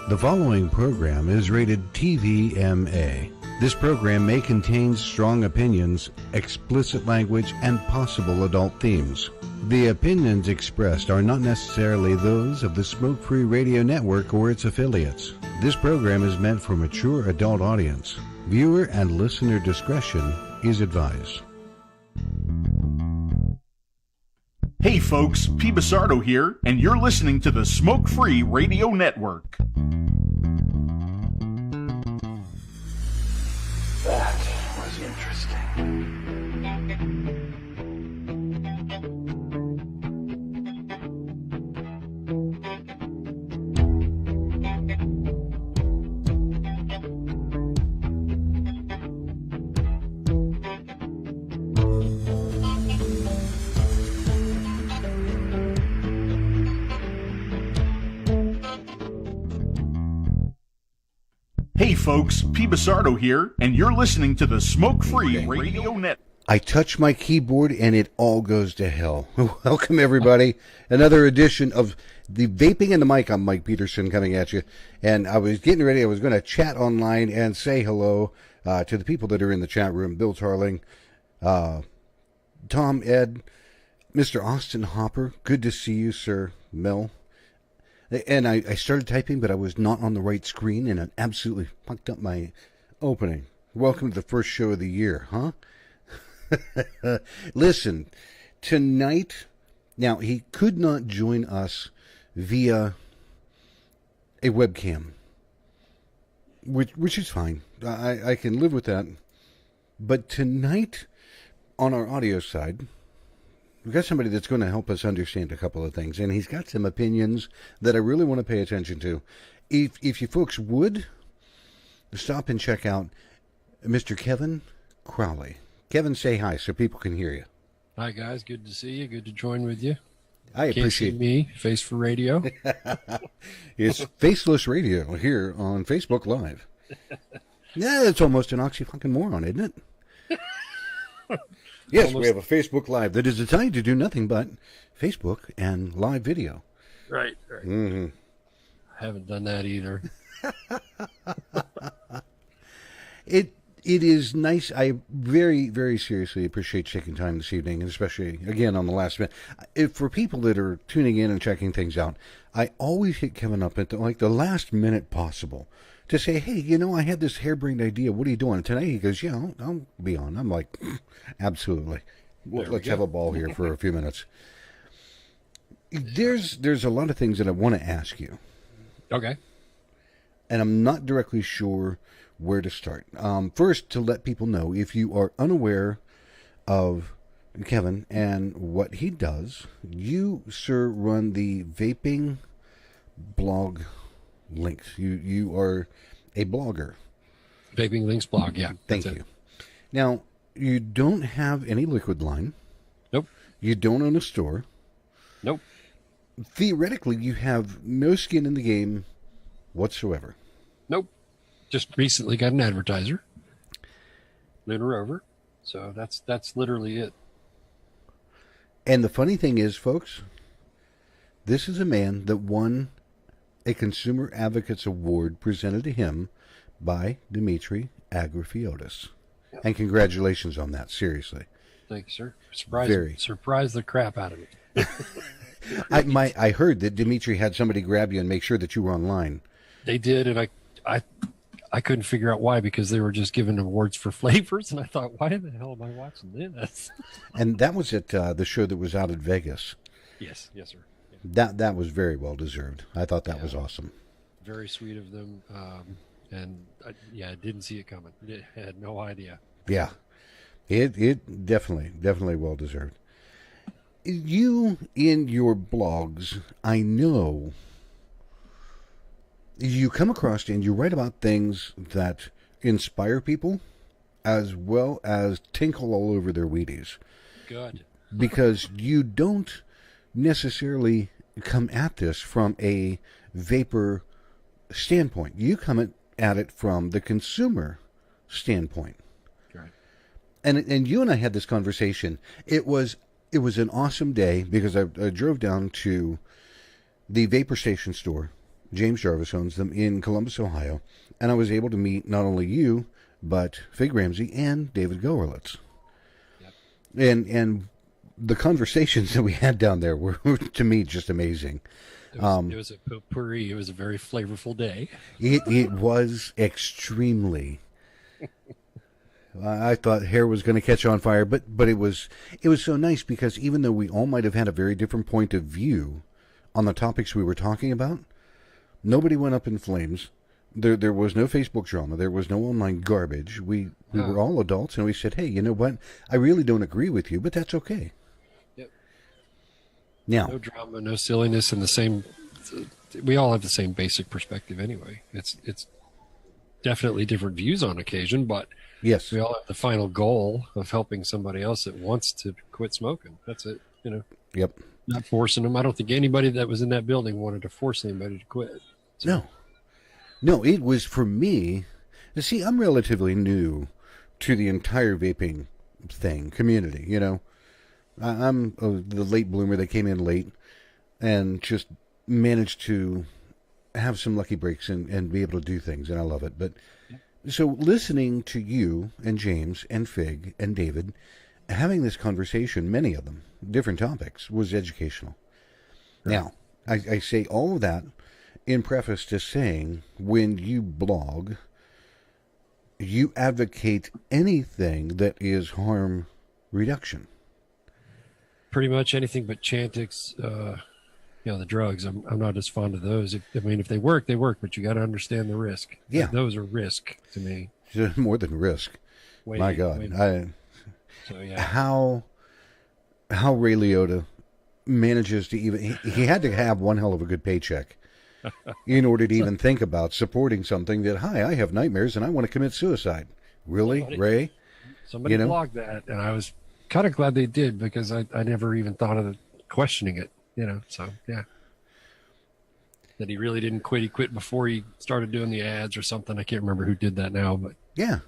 The following program is rated TVMA. This program may contain strong opinions, explicit language, and possible adult themes. The opinions expressed are not necessarily those of the Smoke Free Radio Network or its affiliates. This program is meant for mature adult audience. Viewer and listener discretion is advised. Hey folks, P. Basardo here, and you're listening to the Smoke Free Radio Network. That was interesting. Hey folks, P. Basardo here, and you're listening to the Smoke Free Radio Network. I touch my keyboard and it all goes to hell. Welcome everybody. Another edition of the Vaping and the Mic. I'm Mike Peterson coming at you. And I was getting ready. I was going to chat online and say hello to the people that are in the chat room. Bill Tarling, Tom, Ed, Mr. Austin Hopper. Good to see you, sir. Mel. And I started typing, but I was not on the right screen, and it absolutely fucked up my opening. Welcome to the first show of the year, huh? Listen, tonight, now he could not join us via a webcam, which is fine. I can live with that. But tonight, on our audio side, we've got somebody that's going to help us understand a couple of things, and he's got some opinions that I really want to pay attention to. If you folks would, stop and check out Mr. Kevin Crowley. Kevin, say hi so people can hear you. Hi, guys. Good to see you. Good to join with you. I appreciate Can't see me, Face for Radio. It's Faceless Radio here on Facebook Live. Yeah, it's almost an oxymoron, isn't it? Yes, we have a Facebook Live that is designed to do nothing but Facebook and live video. Right. Mm-hmm. I haven't done that either. It is nice. I very, very seriously appreciate taking time this evening, and especially, again, on the last minute. For people that are tuning in and checking things out, I always hit Kevin up at the last minute possible to say, hey, I had this harebrained idea. What are you doing? And tonight he goes, yeah, I'll be on. I'm like, absolutely. Let's have a ball here for a few minutes. There's a lot of things that I want to ask you. Okay. And I'm not directly sure where to start. First, to let people know, if you are unaware of Kevin and what he does, you, sir, run the Vaping blog Links. You are a blogger. Vaping Links blog, yeah. Thank you. Now, you don't have any liquid line. Nope. You don't own a store. Nope. Theoretically, you have no skin in the game whatsoever. Nope. Just recently got an advertiser. Lunar Rover. So that's literally it. And the funny thing is, folks, this is a man that won a Consumer Advocates Award presented to him by Dimitri Agrafiotis. Yep. And congratulations on that, seriously. Thank you, sir. Surprised the crap out of me. I heard that Dimitri had somebody grab you and make sure that you were online. They did, and I couldn't figure out why, because they were just giving awards for flavors, and I thought, why the hell am I watching this? And that was at the show that was out at Vegas. Yes, sir. That was very well deserved. I thought that was awesome. Very sweet of them, and I didn't see it coming. I had no idea. Yeah, it definitely well deserved. You, in your blogs, I know you come across and you write about things that inspire people as well as tinkle all over their Wheaties. Good. Because you don't necessarily come at this from a vapor standpoint. You come at it from the consumer standpoint. Right. And you and I had this conversation. It was an awesome day because I drove down to the Vapor Station store James Jarvis owns them in Columbus, Ohio. And I was able to meet not only you, but Fig Ramsey and David Goerlitz. Yep. And the conversations that we had down there were, to me, just amazing. It was a potpourri. It was a very flavorful day. It was extremely. I thought hair was going to catch on fire, but it was so nice because even though we all might have had a very different point of view on the topics we were talking about, nobody went up in flames. There was no Facebook drama. There was no online garbage. We were all adults, and we said, hey, you know what? I really don't agree with you, but that's okay. Yep. Now, no drama, no silliness, and the same. We all have the same basic perspective anyway. It's definitely different views on occasion, but yes, we all have the final goal of helping somebody else that wants to quit smoking. That's it. Yep. Not forcing them. I don't think anybody that was in that building wanted to force anybody to quit. So. No, it was for me. See, I'm relatively new to the entire vaping community. I'm the late bloomer that came in late and just managed to have some lucky breaks and be able to do things, and I love it. But so listening to you and James and Fig and David having this conversation, many of them, different topics, was educational. Right. Now, I say all of that in preface to saying, when you blog, you advocate anything that is harm reduction. Pretty much anything but Chantix, the drugs. I'm not as fond of those. If they work, they work, but you got to understand the risk. Yeah. Those are risk to me. More than risk. My God. How Ray Liotta manages to even... He had to have one hell of a good paycheck in order to even think about supporting something that, hi, I have nightmares and I want to commit suicide. Really, Ray? Somebody blogged that, and I was kind of glad they did because I never even thought of questioning it, so, yeah. That he really didn't quit. He quit before he started doing the ads or something. I can't remember who did that now, but... Yeah.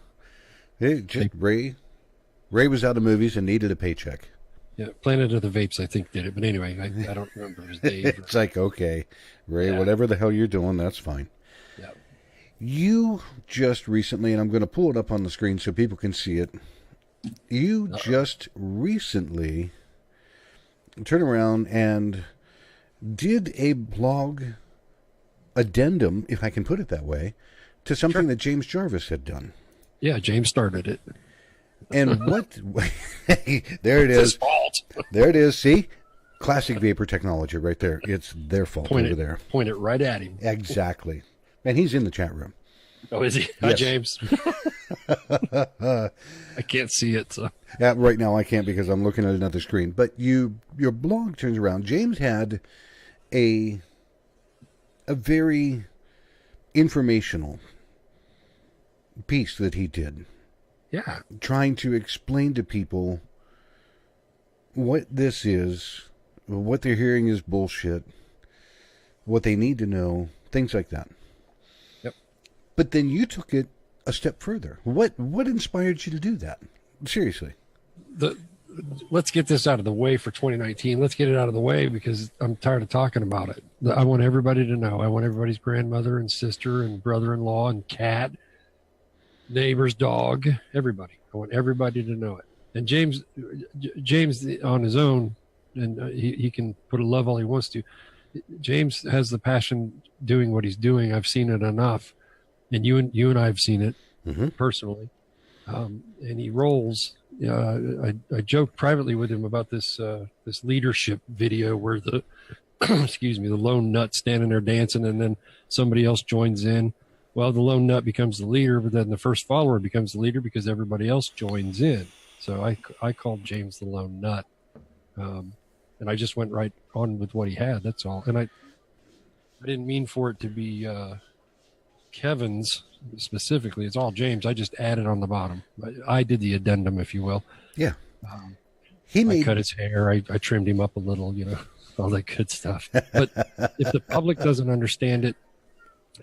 Ray was out of movies and needed a paycheck. Yeah, Planet of the Vapes, I think, did it. But anyway, I don't remember. It was Dave. It's like, okay, Ray, whatever the hell you're doing, that's fine. Yeah. You just recently, and I'm going to pull it up on the screen so people can see it. You just recently turned around and did a blog addendum, if I can put it that way, to something that James Jarvis had done. Yeah, James started it. And what? There it is. It's his fault. There it is. See? Classic vapor technology right there. It's their fault there. Point it right at him. Exactly. And he's in the chat room. Oh, is he? Yes. Hi, James. I can't see it. So. Yeah, right now I can't because I'm looking at another screen. But your blog turns around. James had a very informational piece that he did. Yeah. Trying to explain to people what this is, what they're hearing is bullshit, what they need to know, things like that. Yep. But then you took it a step further. What inspired you to do that? Seriously. Let's get this out of the way for 2019. Let's get it out of the way because I'm tired of talking about it. I want everybody to know. I want everybody's grandmother and sister and brother-in-law and cat, neighbor's dog, everybody. I want everybody to know it. And James on his own, and he can put a love all he wants to. James has the passion doing what he's doing. I've seen it enough, and you and I have seen it personally. And he rolls. I joked privately with him about this leadership video where the the lone nut standing there dancing, and then somebody else joins in. Well, the lone nut becomes the leader, but then the first follower becomes the leader because everybody else joins in. So I called James the lone nut, and I just went right on with what he had. That's all. And I didn't mean for it to be Kevin's specifically. It's all James. I just added on the bottom. I did the addendum, if you will. Yeah. I cut his hair. I trimmed him up a little, all that good stuff. But if the public doesn't understand it,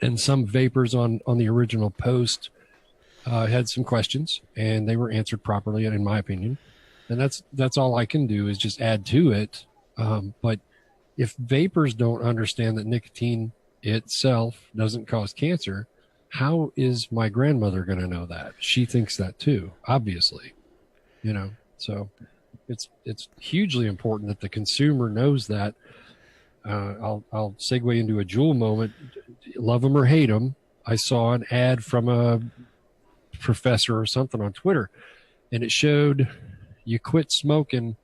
and some vapors on the original post had some questions, and they were answered properly, in my opinion. And that's all I can do is just add to it. But if vapors don't understand that nicotine itself doesn't cause cancer, how is my grandmother going to know that? She thinks that too, obviously. So it's hugely important that the consumer knows that. I'll segue into a Juul moment. Love them or hate them, I saw an ad from a professor or something on Twitter, and it showed you quit smoking,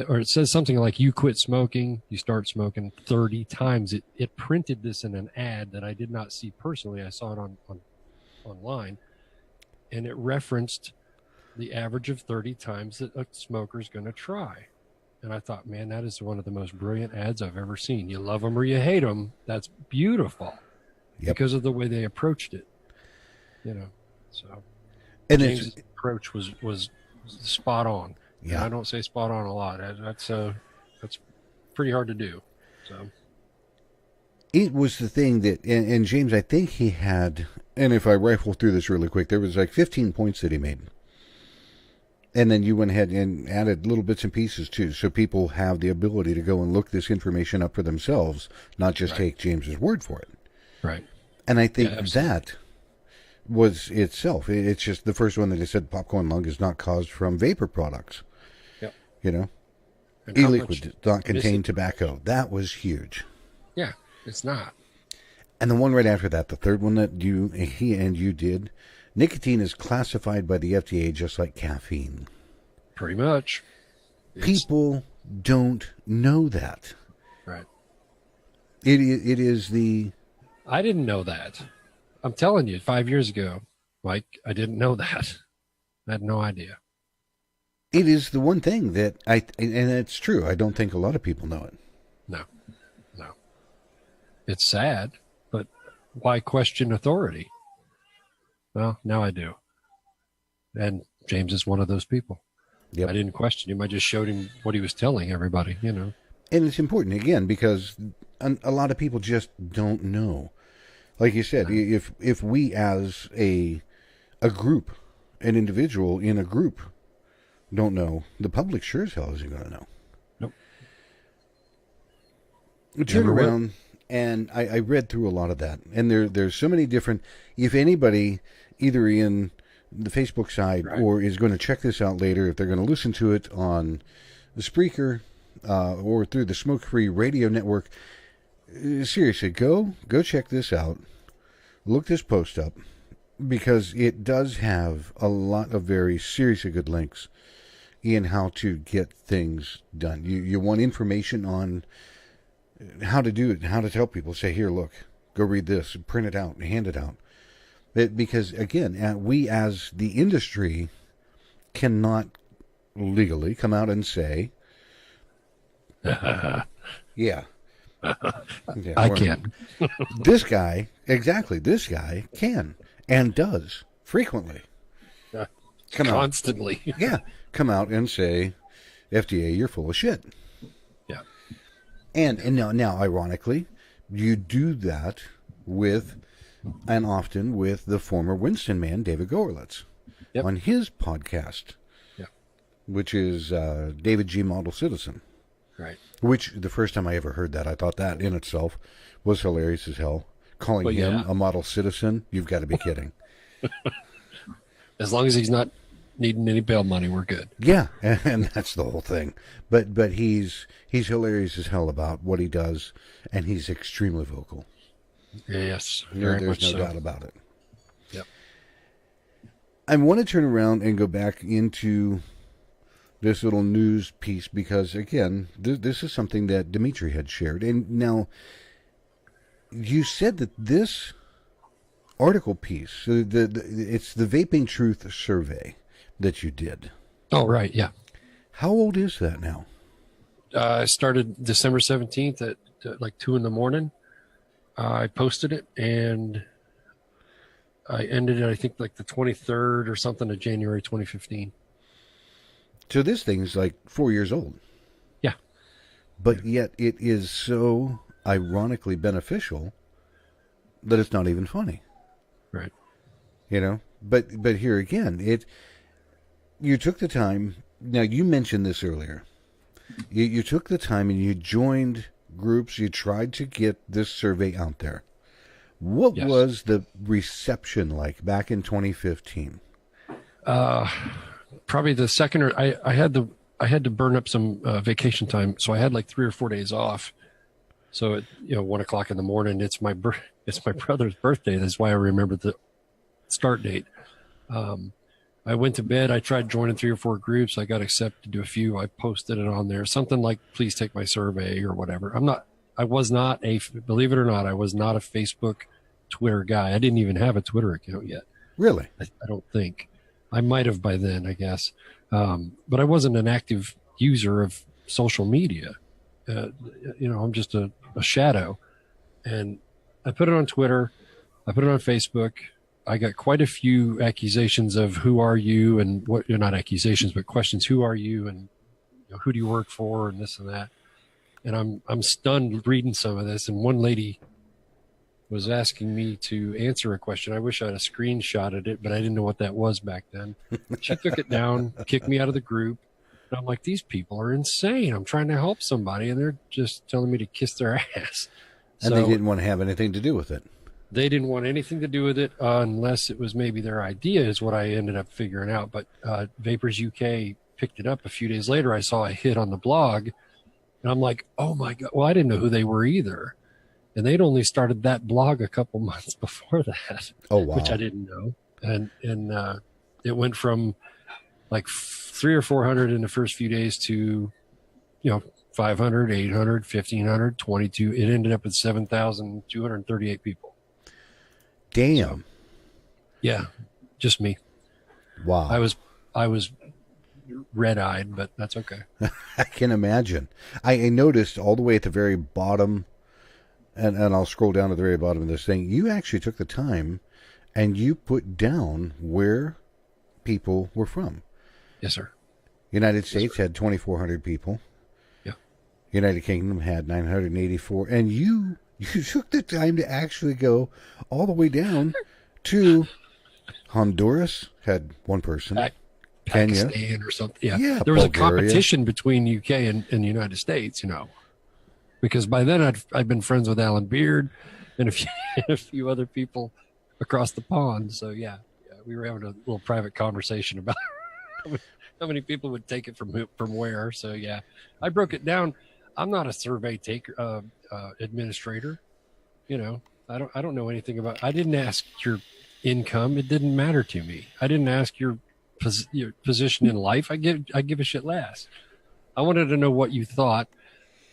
or it says something like you quit smoking, you start smoking 30 times. It printed this in an ad that I did not see personally. I saw it online, and it referenced the average of 30 times that a smoker's going to try. And I thought, man, that is one of the most brilliant ads I've ever seen. You love them or you hate them. That's beautiful. Yep. Because of the way they approached it. So and James' approach was spot on. Yeah. And I don't say spot on a lot. That's pretty hard to do. So it was the thing that, and James, I think he had, and if I rifle through this really quick, there was like 15 points that he made. And then you went ahead and added little bits and pieces too, so people have the ability to go and look this information up for themselves, not just take James's word for it. Right. And I think that was itself. It's just the first one that they said popcorn lung is not caused from vapor products. Yep. E-liquid does not contain tobacco. That was huge. Yeah, it's not. And the one right after that, the third one that he and you did, nicotine is classified by the FDA just like caffeine. Pretty much. People don't know that. Right. It is the... I didn't know that. I'm telling you, 5 years ago, Mike, I didn't know that. I had no idea. It is the one thing that and it's true, I don't think a lot of people know it. No. It's sad, but why question authority? Well, now I do. And James is one of those people. Yep. I didn't question him. I just showed him what he was telling everybody, And it's important, again, because a lot of people just don't know. Like you said, if we as a group, an individual in a group, don't know, the public sure as hell isn't going to know. Nope. Turn around, and I read through a lot of that. And there's so many different... If anybody, either in the Facebook side or is going to check this out later, if they're going to listen to it on the Spreaker or through the Smoke Free Radio Network, seriously, go check this out. Look this post up, because it does have a lot of very seriously good links in how to get things done. You want information on how to do it, how to tell people, say, here, look, go read this, print it out, hand it out. Because, again, we as the industry cannot legally come out and say, yeah. I can. This guy can and does frequently. Constantly. Come out and say, FDA, you're full of shit. Yeah. And now, ironically, you do that often with the former Winston man, David Gorlitz, on his podcast, which is David G. Model Citizen. Right. Which, the first time I ever heard that, I thought that in itself was hilarious as hell. Calling him a model citizen, you've got to be kidding. As long as he's not needing any bail money, we're good. Yeah, and that's the whole thing. But he's hilarious as hell about what he does, and he's extremely vocal. Yes, there's no doubt about it. Yep. I want to turn around and go back into this little news piece because, again, this is something that Dimitri had shared. And now, you said that this article piece, it's the Vaping Truth survey that you did. Oh, right, yeah. How old is that now? I started December 17th at like 2 in the morning. I posted it, and I ended it, I think, like the 23rd or something of January 2015. So this thing's like 4 years old. Yeah. But yet it is so ironically beneficial that it's not even funny. Right. But here again, you took the time. Now, you mentioned this earlier. You took the time and you joined groups. You tried to get this survey out there. What Yes. was the reception like back in 2015? Probably the second, or I had to burn up some vacation time, so I had like 3 or 4 days off. So at 1 o'clock in the morning, it's my brother's birthday. That's why I remember the start date. I went to bed. I tried joining 3 or 4 groups. I got accepted to a few. I posted it on there, something like "Please take my survey" or whatever. Believe it or not, I was not a Facebook, Twitter guy. I didn't even have a Twitter account yet. Really? I don't think. I might have by then, I guess. But I wasn't an active user of social media. I'm just a shadow. And I put it on Twitter. I put it on Facebook. I got quite a few accusations of "Who are you?" and what, not accusations, but questions. "Who are you?" and "Who do you work for?" and this and that. And I'm stunned reading some of this. And one lady was asking me to answer a question. I wish I had a screenshotted it, but I didn't know what that was back then. She took it down, kicked me out of the group. And I'm like, these people are insane. I'm trying to help somebody, and they're just telling me to kiss their ass. And they didn't want to have anything to do with it. They didn't want anything to do with it unless it was maybe their idea, is what I ended up figuring out. But Vapors UK picked it up a few days later. I saw a hit on the blog, and I'm like, oh my God. Well, I didn't know who they were either. And they'd only started that blog a couple months before that. Oh, wow. Which I didn't know. And it went from like 300 or 400 in the first few days to, 500, 800, 1,500, 22. It ended up at 7,238 people. Damn. So, yeah, just me. Wow. I was red-eyed, but that's okay. I can imagine. I noticed all the way at the very bottom, and I'll scroll down to the very bottom of this thing, you actually took the time and you put down where people were from. Yes, sir. United States had 2,400 people. Yeah. United Kingdom had 984. And you took the time to actually go all the way down to Honduras, had one person. Kenya. Pakistan or something. Yeah. Bulgaria. There was a competition between UK and the United States, because by then I'd been friends with Alan Beard and a few other people across the pond. So yeah, we were having a little private conversation about how many people would take it from where. So yeah, I broke it down. I'm not a survey administrator. I don't know anything about. I didn't ask your income. It didn't matter to me. I didn't ask your position in life. I give a shit less. I wanted to know what you thought.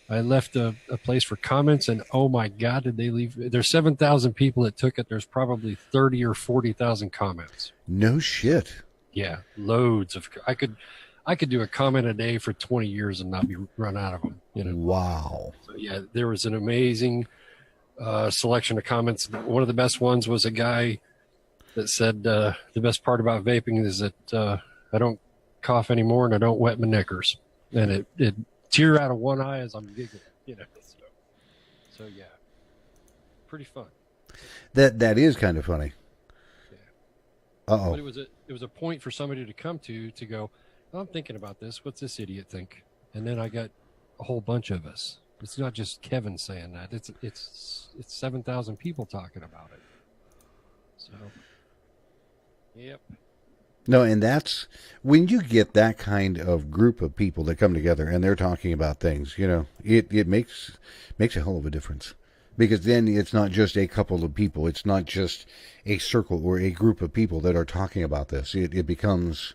I left a place for comments, and oh my God, did they leave? There's 7,000 people that took it. There's probably 30 or 40,000 comments. No shit. Yeah, loads of. I could do a comment a day for 20 years and not be run out of them. Wow. So yeah, there was an amazing selection of comments. One of the best ones was a guy that said the best part about vaping is that I don't cough anymore and I don't wet my knickers, and it tear out of one eye as I'm giggling. So yeah, pretty fun. That is kind of funny. Yeah. But it was a point for somebody to come to go, oh, I'm thinking about this. What's this idiot think? And then I got a whole bunch of us. It's not just Kevin saying that. It's 7,000 people talking about it. So, yep. No, and that's when you get that kind of group of people that come together and they're talking about things, it makes a hell of a difference. Because then it's not just a couple of people. It's not just a circle or a group of people that are talking about this. It becomes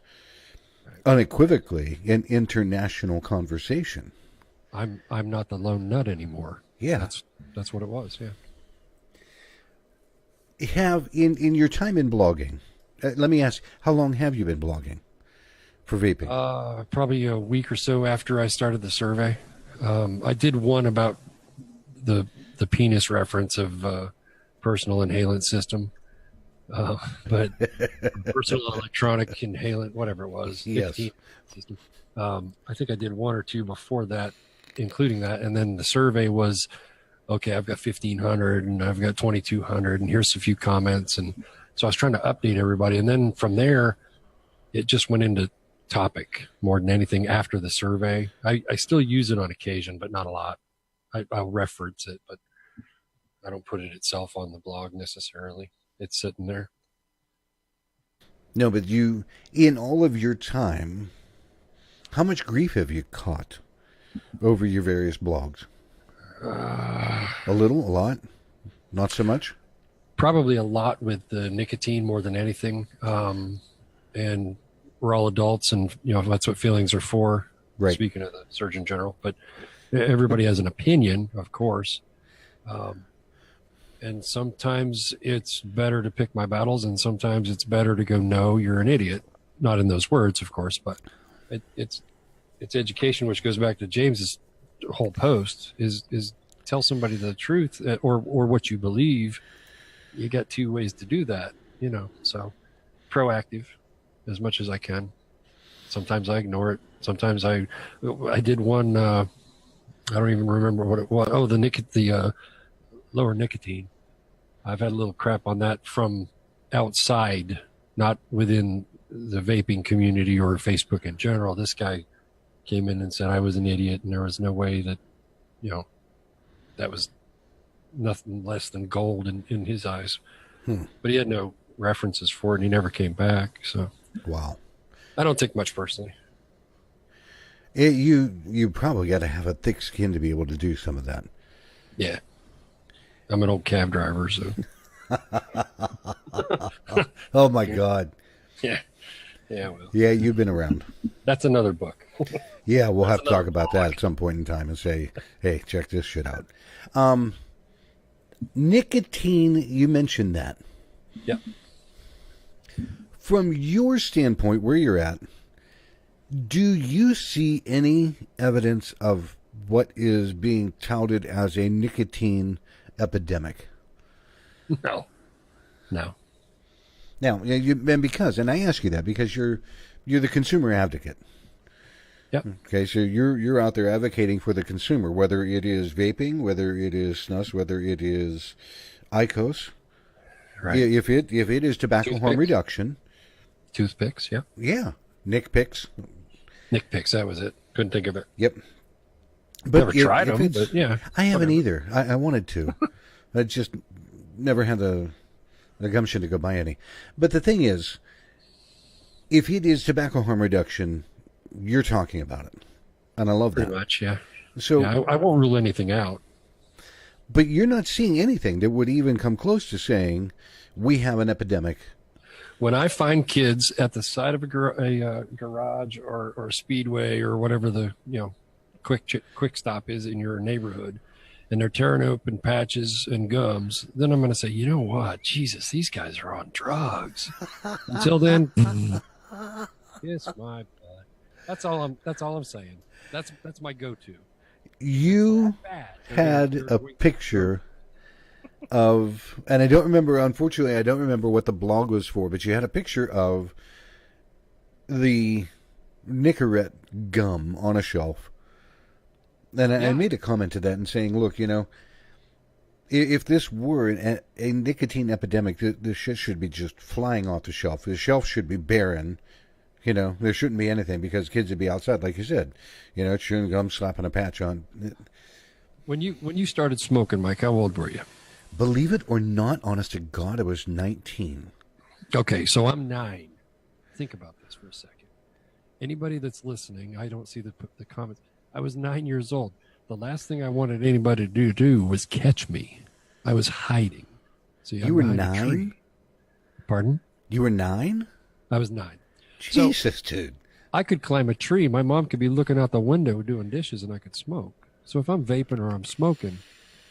unequivocally an international conversation. I'm not the lone nut anymore. Yeah. That's what it was, yeah. Have in your time in blogging, let me ask, how long have you been blogging for vaping? Probably a week or so after I started the survey. I did one about the penis reference of personal inhalant system, but personal electronic inhalant, whatever it was. Yes. System. I think I did one or two before that, including that, and then the survey was, okay, I've got 1,500 and I've got 2,200, and here's a few comments, and so I was trying to update everybody, and then from there, it just went into topic more than anything after the survey. I still use it on occasion, but not a lot. I'll reference it, but I don't put it itself on the blog necessarily. It's sitting there. No, but you, in all of your time, how much grief have you caught over your various blogs? A little, a lot, not so much. Probably a lot with the nicotine more than anything. And we're all adults, and that's what feelings are for. Right. Speaking of the Surgeon General, but everybody has an opinion, of course. And sometimes it's better to pick my battles, and sometimes it's better to go, no, you're an idiot. Not in those words, of course, but it's education, which goes back to James's whole post, is tell somebody the truth or what you believe. You got two ways to do that, so proactive as much as I can. Sometimes I ignore it. Sometimes I did one, I don't even remember what it was. Oh, the lower nicotine. I've had a little crap on that from outside, not within the vaping community or Facebook in general. This guy came in and said I was an idiot, and there was no way that, that was nothing less than gold in his eyes. But he had no references for it, and he never came back. So, wow. I don't take much personally. You probably got to have a thick skin to be able to do some of that. Yeah. I'm an old cab driver, so. Oh, my God. Yeah. Yeah, well. Yeah, you've been around. That's another book. Yeah, we'll have to talk about that at some point in time and say, hey, check this shit out. Nicotine, you mentioned that. Yep. From your standpoint, where you're at, do you see any evidence of what is being touted as a nicotine epidemic? No. Now, and I ask you that because you're the consumer advocate. Yep. Okay, so you're out there advocating for the consumer, whether it is vaping, whether it is snus, whether it is IQOS. Right. If it is tobacco harm reduction. Toothpicks, yeah. Yeah. Nick picks. Nick picks, that was it. Couldn't think of it. Yep. But never tried them, but yeah. I haven't either. I wanted to. I just never had the gumption to go buy any. But the thing is, if it is tobacco harm reduction, you're talking about it. And I love that. Pretty much, yeah. So yeah, I won't rule anything out. But you're not seeing anything that would even come close to saying we have an epidemic. When I find kids at the side of a garage or a speedway or whatever the quick stop is in your neighborhood, and they're tearing open patches and gums, then I'm going to say, you know what? Jesus, these guys are on drugs. Until then, kiss my butt. That's all I'm saying. That's my go-to. You had a picture of, and unfortunately, I don't remember what the blog was for, but you had a picture of the Nicorette gum on a shelf. And I made a comment to that and saying, look, if this were a nicotine epidemic, this shit should be just flying off the shelf. The shelf should be barren. There shouldn't be anything because kids would be outside, like you said. Chewing gum, slapping a patch on. When you started smoking, Mike, how old were you? Believe it or not, honest to God, I was 19. Okay, so I'm 9. Think about this for a second. Anybody that's listening, I don't see the comments. I was 9 years old. The last thing I wanted anybody to do was catch me. I was hiding. So you were 9? Pardon? You were 9? I was 9. Jesus, dude. I could climb a tree. My mom could be looking out the window doing dishes, and I could smoke. So if I'm vaping or I'm smoking,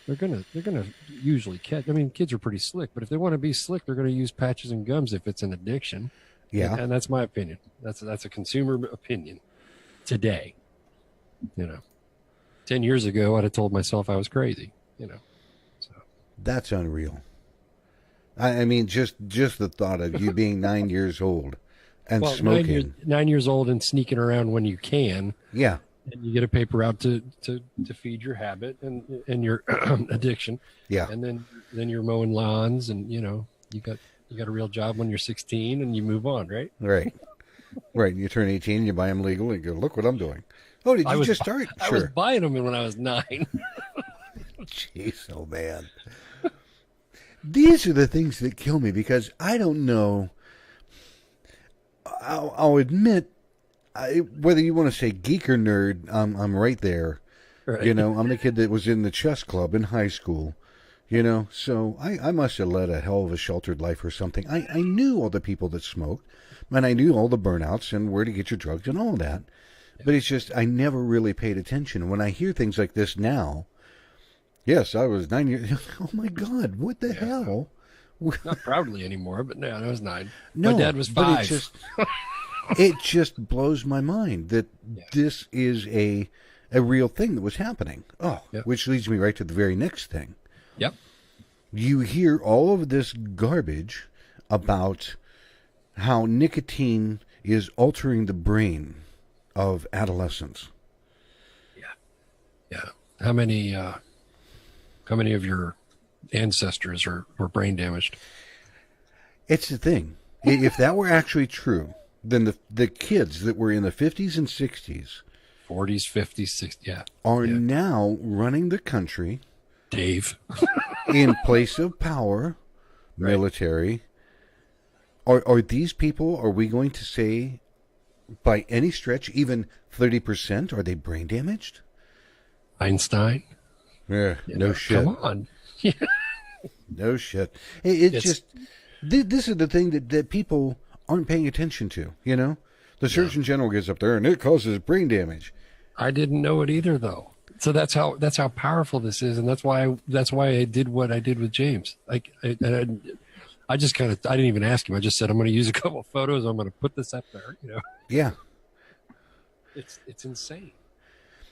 they're gonna usually catch. I mean, kids are pretty slick, but if they want to be slick, they're gonna use patches and gums if it's an addiction. Yeah, and that's my opinion. That's a consumer opinion. Today, 10 years ago, I'd have told myself I was crazy. So that's unreal. I mean, just the thought of you being 9 years old and smoking. 9 years old and sneaking around when you can. Yeah. And you get a paper out to feed your habit and your addiction. Yeah. And then you're mowing lawns and you got a real job when you're 16 and you move on, right? Right. Right. You turn 18, you buy them legal and you go, look what I'm doing. Oh, did you just start? I was buying them when I was 9. jeez, oh man. These are the things that kill me because I don't know. I'll admit, whether you want to say geek or nerd, I'm right there. Right. You know, I'm the kid that was in the chess club in high school. You know, so I must have led a hell of a sheltered life or something. I knew all the people that smoked, and I knew all the burnouts and where to get your drugs and all that. But it's just, I never really paid attention. When I hear things like this now, yes, I was 9 years, oh my God, what the hell? Not proudly anymore, but no, I was 9. No, My dad was 5. But it just blows my mind that this is a real thing that was happening. Oh, which leads me right to the very next thing. Yep. You hear all of this garbage about how nicotine is altering the brain of adolescents. Yeah. How many of your ancestors were brain damaged? It's the thing. If that were actually true, then the kids that were in the 50s and 60s, 40s, 50s, 60s, are now running the country. Dave. In place of power, military. Are these people, are we going to say, by any stretch, even 30%, are they brain damaged? Einstein? Yeah, no shit. Come on. No shit. It's just, this is the thing that people aren't paying attention to, you know? The Surgeon General gets up there and it causes brain damage. I didn't know it either, though. So that's how powerful this is, and that's why I did what I did with James. Like, I just kind of, I didn't even ask him. I just said, I'm going to use a couple of photos. I'm going to put this up there. You know. Yeah. It's insane.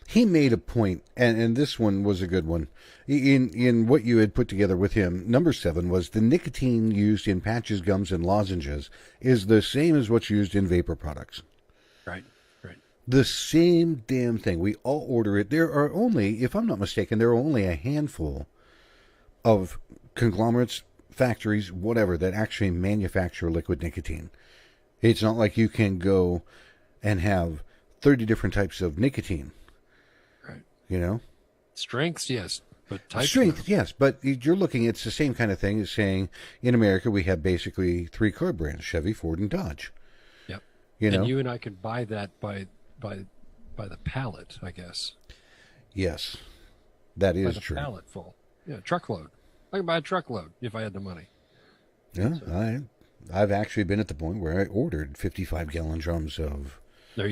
He made a point, and this one was a good one. In what you had put together with him, number 7 was the nicotine used in patches, gums, and lozenges is the same as what's used in vapor products. Right. The same damn thing. We all order it. There are only, if I'm not mistaken, there are only a handful of conglomerates, factories, whatever, that actually manufacture liquid nicotine. It's not like you can go and have 30 different types of nicotine. Right. You know? Strengths, yes. But types, strength, no. yes. But you're looking, it's the same kind of thing as saying, in America, we have basically 3 car brands, Chevy, Ford, and Dodge. Yep. You know? And you and I could buy that by the pallet, I guess. Yes. That is by the true. Pallet full. Yeah, truckload. I can buy a truckload if I had the money. Yeah, so. I've actually been at the point where I ordered 55-gallon drums of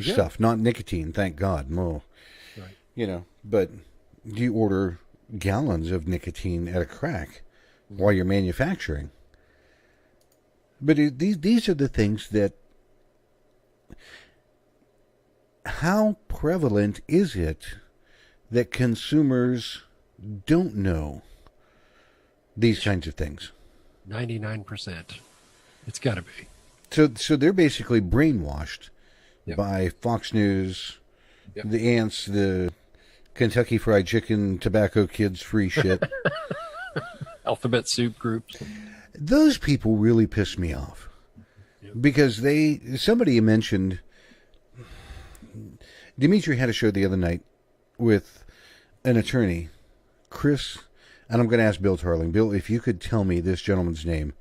stuff. Not nicotine, thank God. No. Right. You know, but you order gallons of nicotine at a crack while you're manufacturing. But these are the things that... How prevalent is it that consumers don't know these kinds of things? 99%. It's got to be. So they're basically brainwashed by Fox News, the ants, the Kentucky Fried Chicken, Tobacco Kids free shit. Alphabet soup groups. Those people really piss me off. Because somebody mentioned... Dimitri had a show the other night with an attorney, Chris, and I'm going to ask Bill Tarling. Bill, if you could tell me this gentleman's name.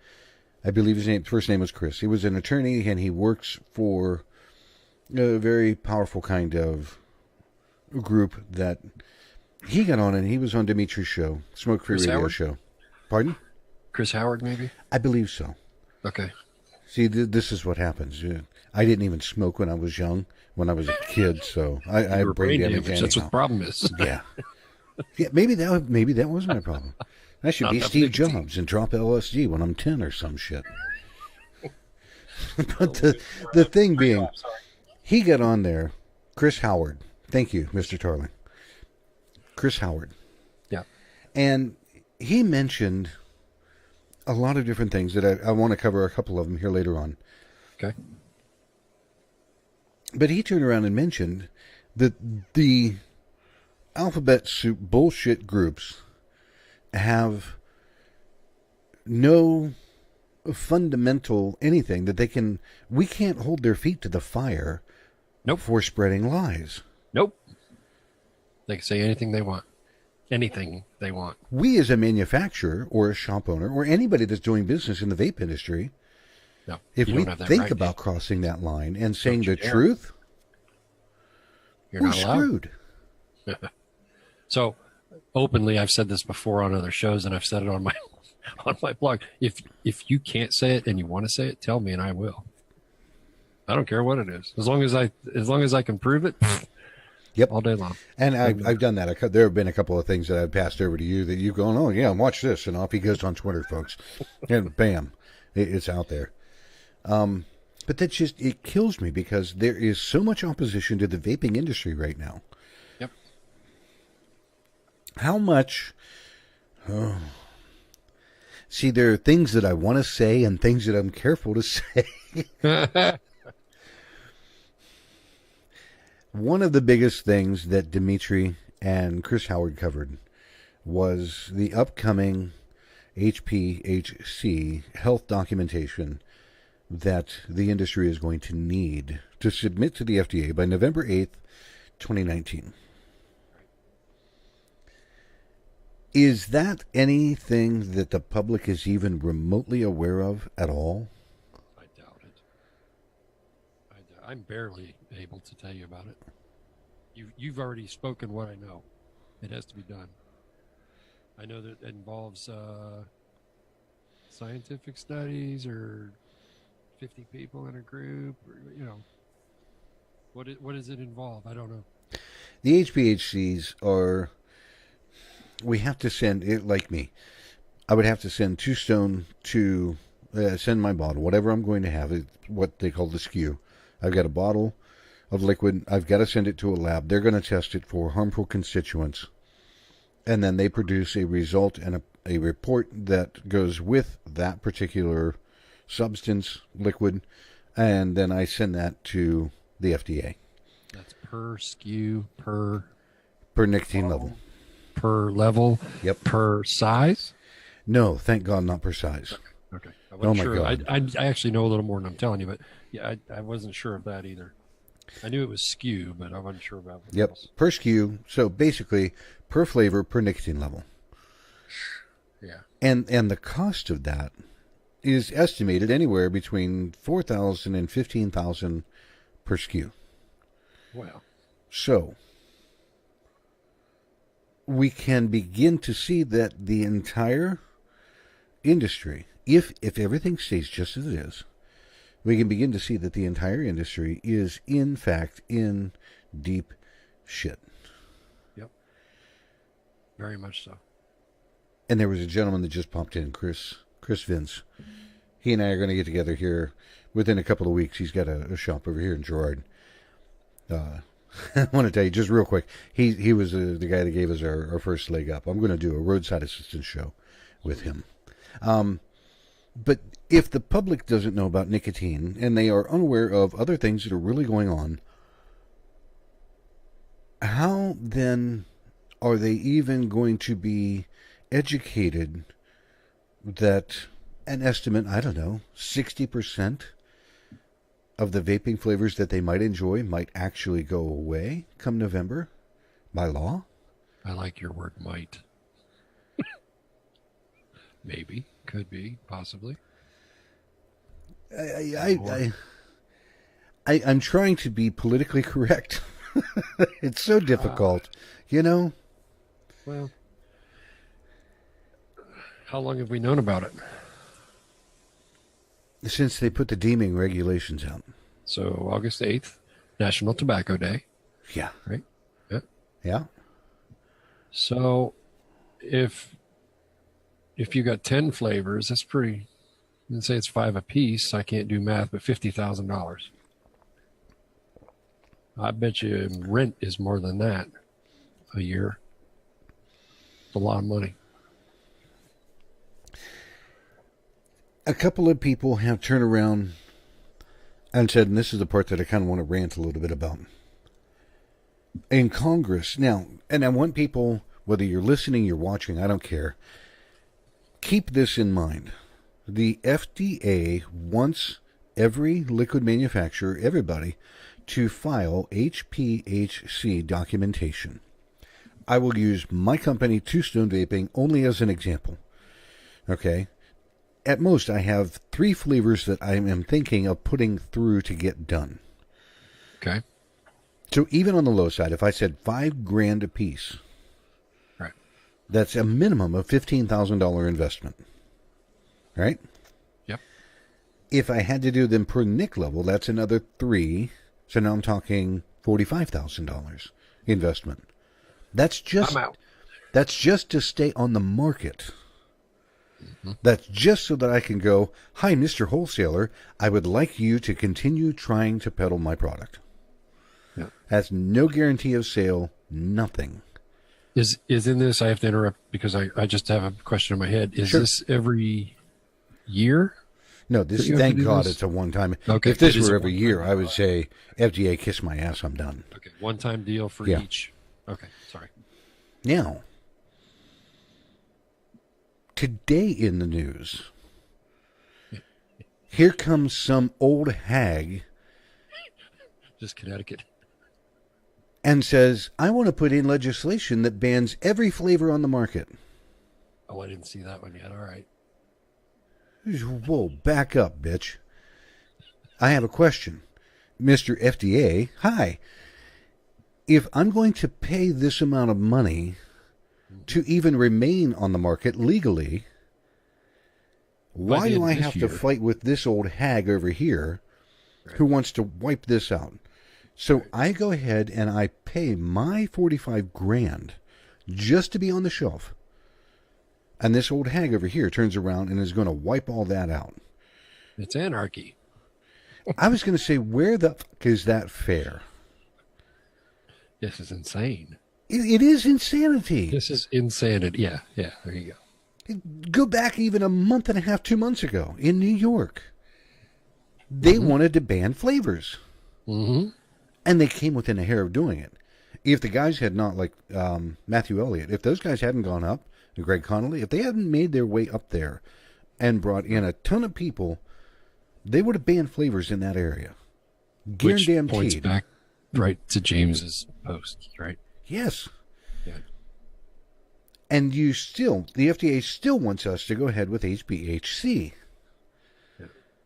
I believe his first name was Chris. He was an attorney, and he works for a very powerful kind of group that he got on, and he was on Dimitri's show, Smoke Free Radio show. Pardon? Chris Howard, maybe? I believe so. Okay. See, this is what happens. I didn't even smoke when I was young, when I was a kid, so I have brain damage. That's what the problem is. Yeah. Maybe that was my problem. I should be Steve Jobs and drop LSD when I'm 10 or some shit. But the thing being, he got on there, Chris Howard. Thank you, Mr. Tarling. Chris Howard. Yeah. And he mentioned a lot of different things that I want to cover a couple of them here later on. Okay. But he turned around and mentioned that the alphabet soup bullshit groups have no fundamental anything that we can't hold their feet to the fire for spreading lies. Nope. They can say anything they want. anything they want. We as a manufacturer or a shop owner or anybody that's doing business in the vape industry, No, if you we don't have that think right, about Dave. crossing that line and saying you the dare. truth, You're we're not allowed. screwed. So openly, I've said this before on other shows, and I've said it on my on my blog. If you can't say it and you want to say it, tell me and I will. I don't care what it is, as long as I can prove it. Yep. All day long. And I've done that. There have been a couple of things that I've passed over to you that you've gone, oh, yeah, watch this. And off he goes on Twitter, folks. And bam, it's out there. But that's just, it kills me because there is so much opposition to the vaping industry right now. Yep. How much... Oh. See, there are things that I want to say and things that I'm careful to say. One of the biggest things that Dimitri and Chris Howard covered was the upcoming HPHC health documentation that the industry is going to need to submit to the FDA by November 8th, 2019. Is that anything that the public is even remotely aware of at all? I doubt it. I'm barely able to tell you about it. You've already spoken what I know. It has to be done. I know that it involves scientific studies or 50 people in a group, or what does it involve? I don't know. The HPHCs are, we have to send it, like me. I would have to send 2 stone to send my bottle, whatever I'm going to have, what they call the SKU. I've got a bottle of liquid. I've got to send it to a lab. They're going to test it for harmful constituents. And then they produce a result and a report that goes with that particular substance, liquid. And then I send that to the FDA. That's per SKU, per nicotine level. Per level? Yep. Per size? No, thank God, not per size. Okay. I Oh, wasn't my sure. God. I actually know a little more than I'm telling you, but yeah, I wasn't sure of that either. I knew it was SKU, but I wasn't sure about what Yep, else. per SKU. So basically, per flavor, per nicotine level. Yeah. And the cost of that is estimated anywhere between $4,000 and $15,000 per SKU. Wow. So we can begin to see that the entire industry, if everything stays just as it is, we can begin to see that the entire industry is, in fact, in deep shit. Yep. Very much so. And there was a gentleman that just popped in, Chris Vince. He and I are going to get together here within a couple of weeks. He's got a shop over here in Girard. I want to tell you just real quick. He was the guy that gave us our first leg up. I'm going to do a roadside assistance show with him. But if the public doesn't know about nicotine and they are unaware of other things that are really going on, how then are they even going to be educated that an estimate, I don't know, 60% of the vaping flavors that they might enjoy might actually go away come November by law? I like your word might. Maybe. Could be. Possibly. I'm trying to be politically correct. It's so difficult, you know? Well, how long have we known about it? Since they put the deeming regulations out. So August 8th, National Tobacco Day, Yeah. right? Yeah. Yeah. So if you got 10 flavors, that's pretty, let's say it's 5 a piece. I can't do math, but $50,000. I bet you rent is more than that a year. It's a lot of money. A couple of people have turned around and said, and this is the part that I kind of want to rant a little bit about. In Congress, now, and I want people, whether you're listening, you're watching, I don't care, keep this in mind. The FDA wants every liquid manufacturer, everybody, to file HPHC documentation I will use my company, Two Stone Vaping, only as an example. Okay? At most, I have 3 flavors that I am thinking of putting through to get done. Okay. So even on the low side, if I said $5,000 a piece, Right. that's a minimum of $15,000 investment. Right? Yep. If I had to do them per nic level, that's another 3. So now I'm talking $45,000 investment. That's just I'm out. That's just to stay on the market. That's just so that I can go, hi, Mr. Wholesaler, I would like you to continue trying to peddle my product. Yeah. Has no guarantee of sale, nothing. Is in this, I have to interrupt because I just have a question in my head. Is Sure. this every year? No, this, You have to thank do God this? it's a one-time. Okay, If this it is were a every one-time year, I deal. would say, FDA, kiss my ass, I'm done. Okay, one-time deal for Yeah. each. Okay, sorry. Now, today in the news, here comes some old hag Just Connecticut. and says, I want to put in legislation that bans every flavor on the market. Oh, I didn't see that one yet. All right. Whoa, back up, bitch. I have a question. Mr. FDA, hi. If I'm going to pay this amount of money to even remain on the market legally, why the do end I of this have year. to fight with this old hag over here who wants to wipe this out? So I go ahead and I pay my $45,000 just to be on the shelf. And this old hag over here turns around and is going to wipe all that out. It's anarchy. I was going to say, where the fuck is that fair? This is insane. It is insanity. This is insanity. Yeah, there you go. Go back even a month and a half, 2 months ago in New York. They wanted to ban flavors. Mm-hmm. And they came within a hair of doing it. If the guys had not, like Matthew Elliott, if those guys hadn't gone up, and Greg Connolly, if they hadn't made their way up there and brought in a ton of people, they would have banned flavors in that area. Which Guaranteed. points back right to James's post, right? Yes. Yeah. And the FDA still wants us to go ahead with HBHC.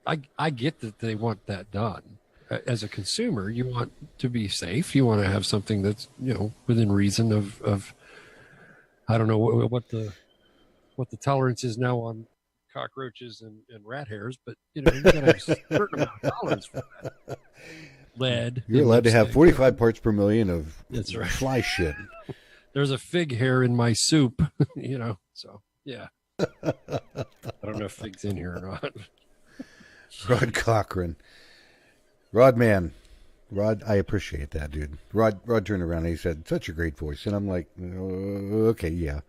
I get that they want that done. As a consumer, you want to be safe. You want to have something that's, within reason of I don't know what the tolerance is now on cockroaches and rat hairs, but you got to have a certain amount of tolerance for that. Lead. You're allowed to have 45 parts per million of That's right. fly shit. There's a fig hair in my soup, so yeah. I don't know if fig's in here or not. Rod Cochran. Rod, I appreciate that, dude. Rod turned around and he said, such a great voice. And I'm like, okay, yeah.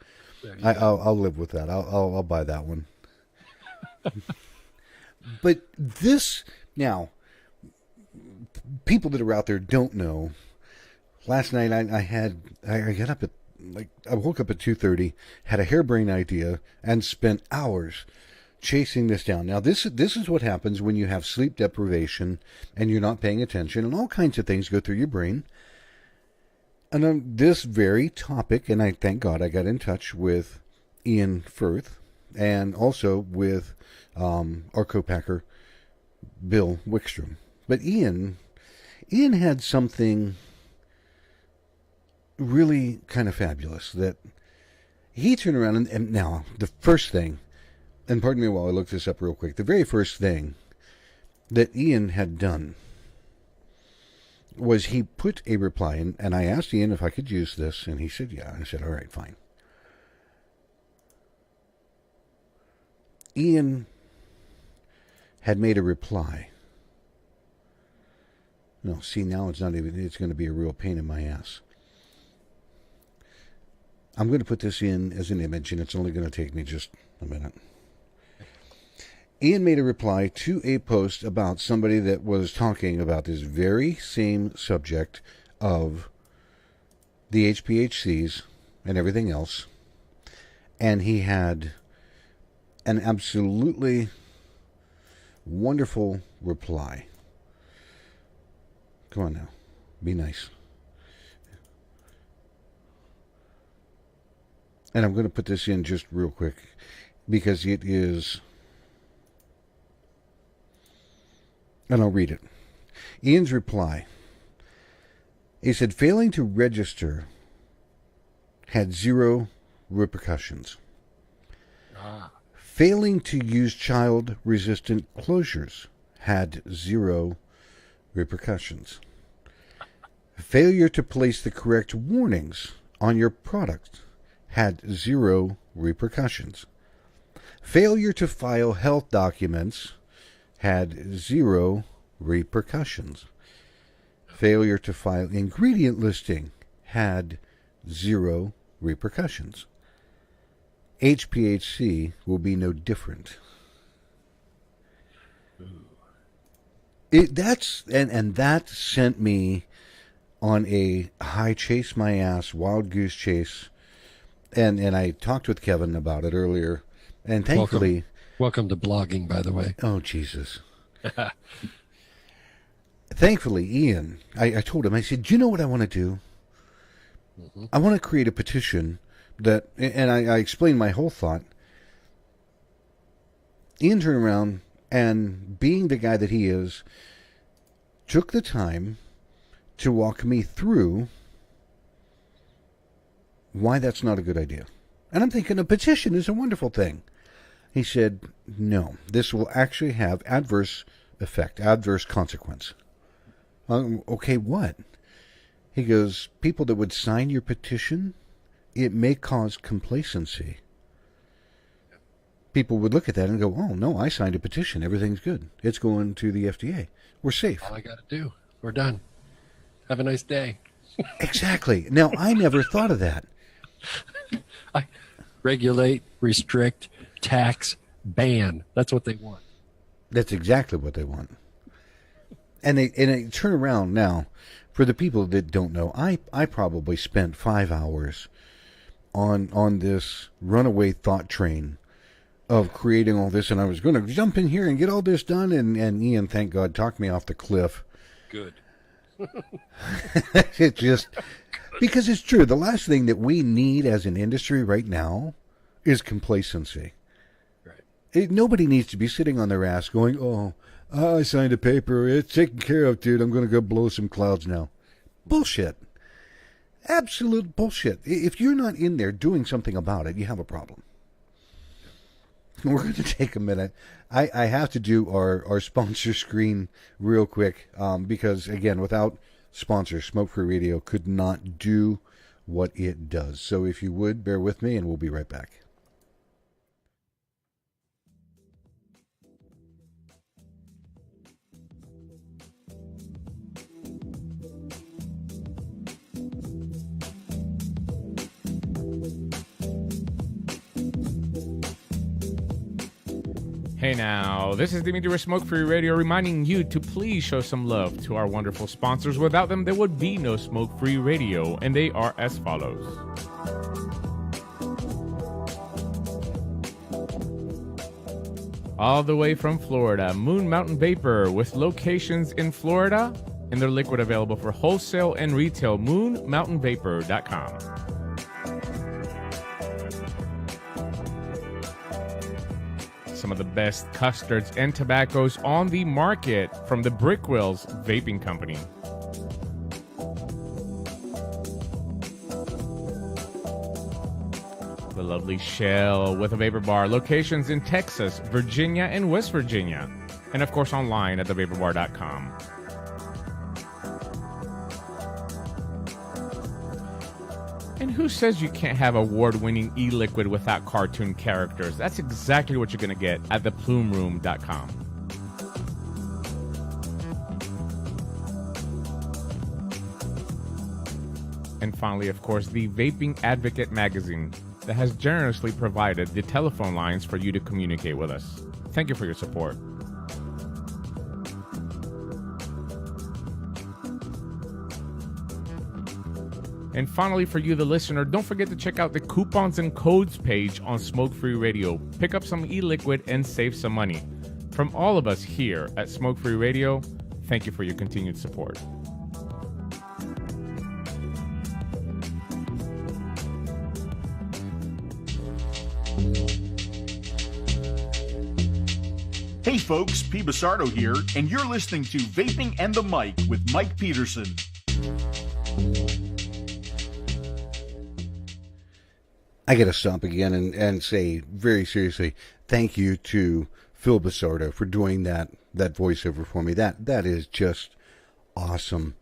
I'll live with that. I'll buy that one. But this, now, people that are out there don't know. Last night I got up at, I woke up at 2:30, had a harebrained idea, and spent hours chasing this down. Now, this is what happens when you have sleep deprivation and you're not paying attention, and all kinds of things go through your brain. And on this very topic, and I thank God I got in touch with Ian Firth and also with our co-packer, Bill Wickstrom. But Ian had something really kind of fabulous that he turned around and now the first thing, and pardon me while I look this up real quick, the very first thing that Ian had done was he put a reply in, and I asked Ian if I could use this, and he said, yeah. I said, all right, fine. Ian had made a reply. No, see, now it's going to be a real pain in my ass. I'm going to put this in as an image, and it's only going to take me just a minute. Ian made a reply to a post about somebody that was talking about this very same subject of the HPHCs and everything else. And he had an absolutely wonderful reply. Come on now. Be nice. and I'm going to put this in just real quick because it is, and I'll read it. Ian's reply. He said, failing to register had 0 repercussions. Failing to use child-resistant closures had 0 repercussions. Failure to place the correct warnings on your product had 0 repercussions. Failure to file health documents had 0 repercussions. Failure to file ingredient listing had 0 repercussions. HPHC will be no different. That sent me on a high chase my ass, wild goose chase. And I talked with Kevin about it earlier. And thankfully... Welcome to blogging, by the way. Oh, Jesus. Thankfully, Ian, I told him, I said, do you know what I want to do? Mm-hmm. I want to create a petition that, and I explained my whole thought. Ian turned around and, being the guy that he is, took the time to walk me through why that's not a good idea. And I'm thinking a petition is a wonderful thing. He said, no, this will actually have adverse effect, adverse consequence. Okay, what? He goes, people that would sign your petition, it may cause complacency. People would look at that and go, oh, no, I signed a petition. Everything's good. It's going to the FDA. We're safe. All I got to do. We're done. Have a nice day. Exactly. Now, I never thought of that. I regulate, restrict, tax, ban. That's what they want. That's exactly what they want. And they turn around now. For the people that don't know, I probably spent 5 hours on this runaway thought train of creating all this, and I was going to jump in here and get all this done, and Ian, thank God, talked me off the cliff. Good. It just, because it's true, the last thing that we need as an industry right now is complacency. Right. Nobody needs to be sitting on their ass going, oh, I signed a paper, it's taken care of, dude, I'm going to go blow some clouds now. Bullshit. Absolute bullshit. If you're not in there doing something about it, you have a problem. We're going to take a minute. I have to do our sponsor screen real quick because, again, without sponsors, Smoke Free Radio could not do what it does. So if you would, bear with me, and we'll be right back. Hey now, this is Dimitri with Smoke Free Radio reminding you to please show some love to our wonderful sponsors. Without them, there would be no Smoke Free Radio, and they are as follows. All the way from Florida, Moon Mountain Vapor, with locations in Florida, and their liquid available for wholesale and retail, moonmountainvapor.com. Some of the best custards and tobaccos on the market from the Brickwills Vaping Company. The lovely Shell with a vapor bar, locations in Texas, Virginia, and West Virginia. And of course online at thevaporbar.com. And who says you can't have award-winning e-liquid without cartoon characters? That's exactly what you're going to get at theplumeroom.com. And finally, of course, the Vaping Advocate magazine that has generously provided the telephone lines for you to communicate with us. Thank you for your support. And finally, for you, the listener, don't forget to check out the coupons and codes page on Smoke Free Radio. Pick up some e-liquid and save some money. From all of us here at Smoke Free Radio, thank you for your continued support. Hey folks, P. Basardo here, and you're listening to Vaping and the Mic with Mike Peterson. I got to stop again and say very seriously, thank you to Phil Basardo for doing that voiceover for me. That is just awesome.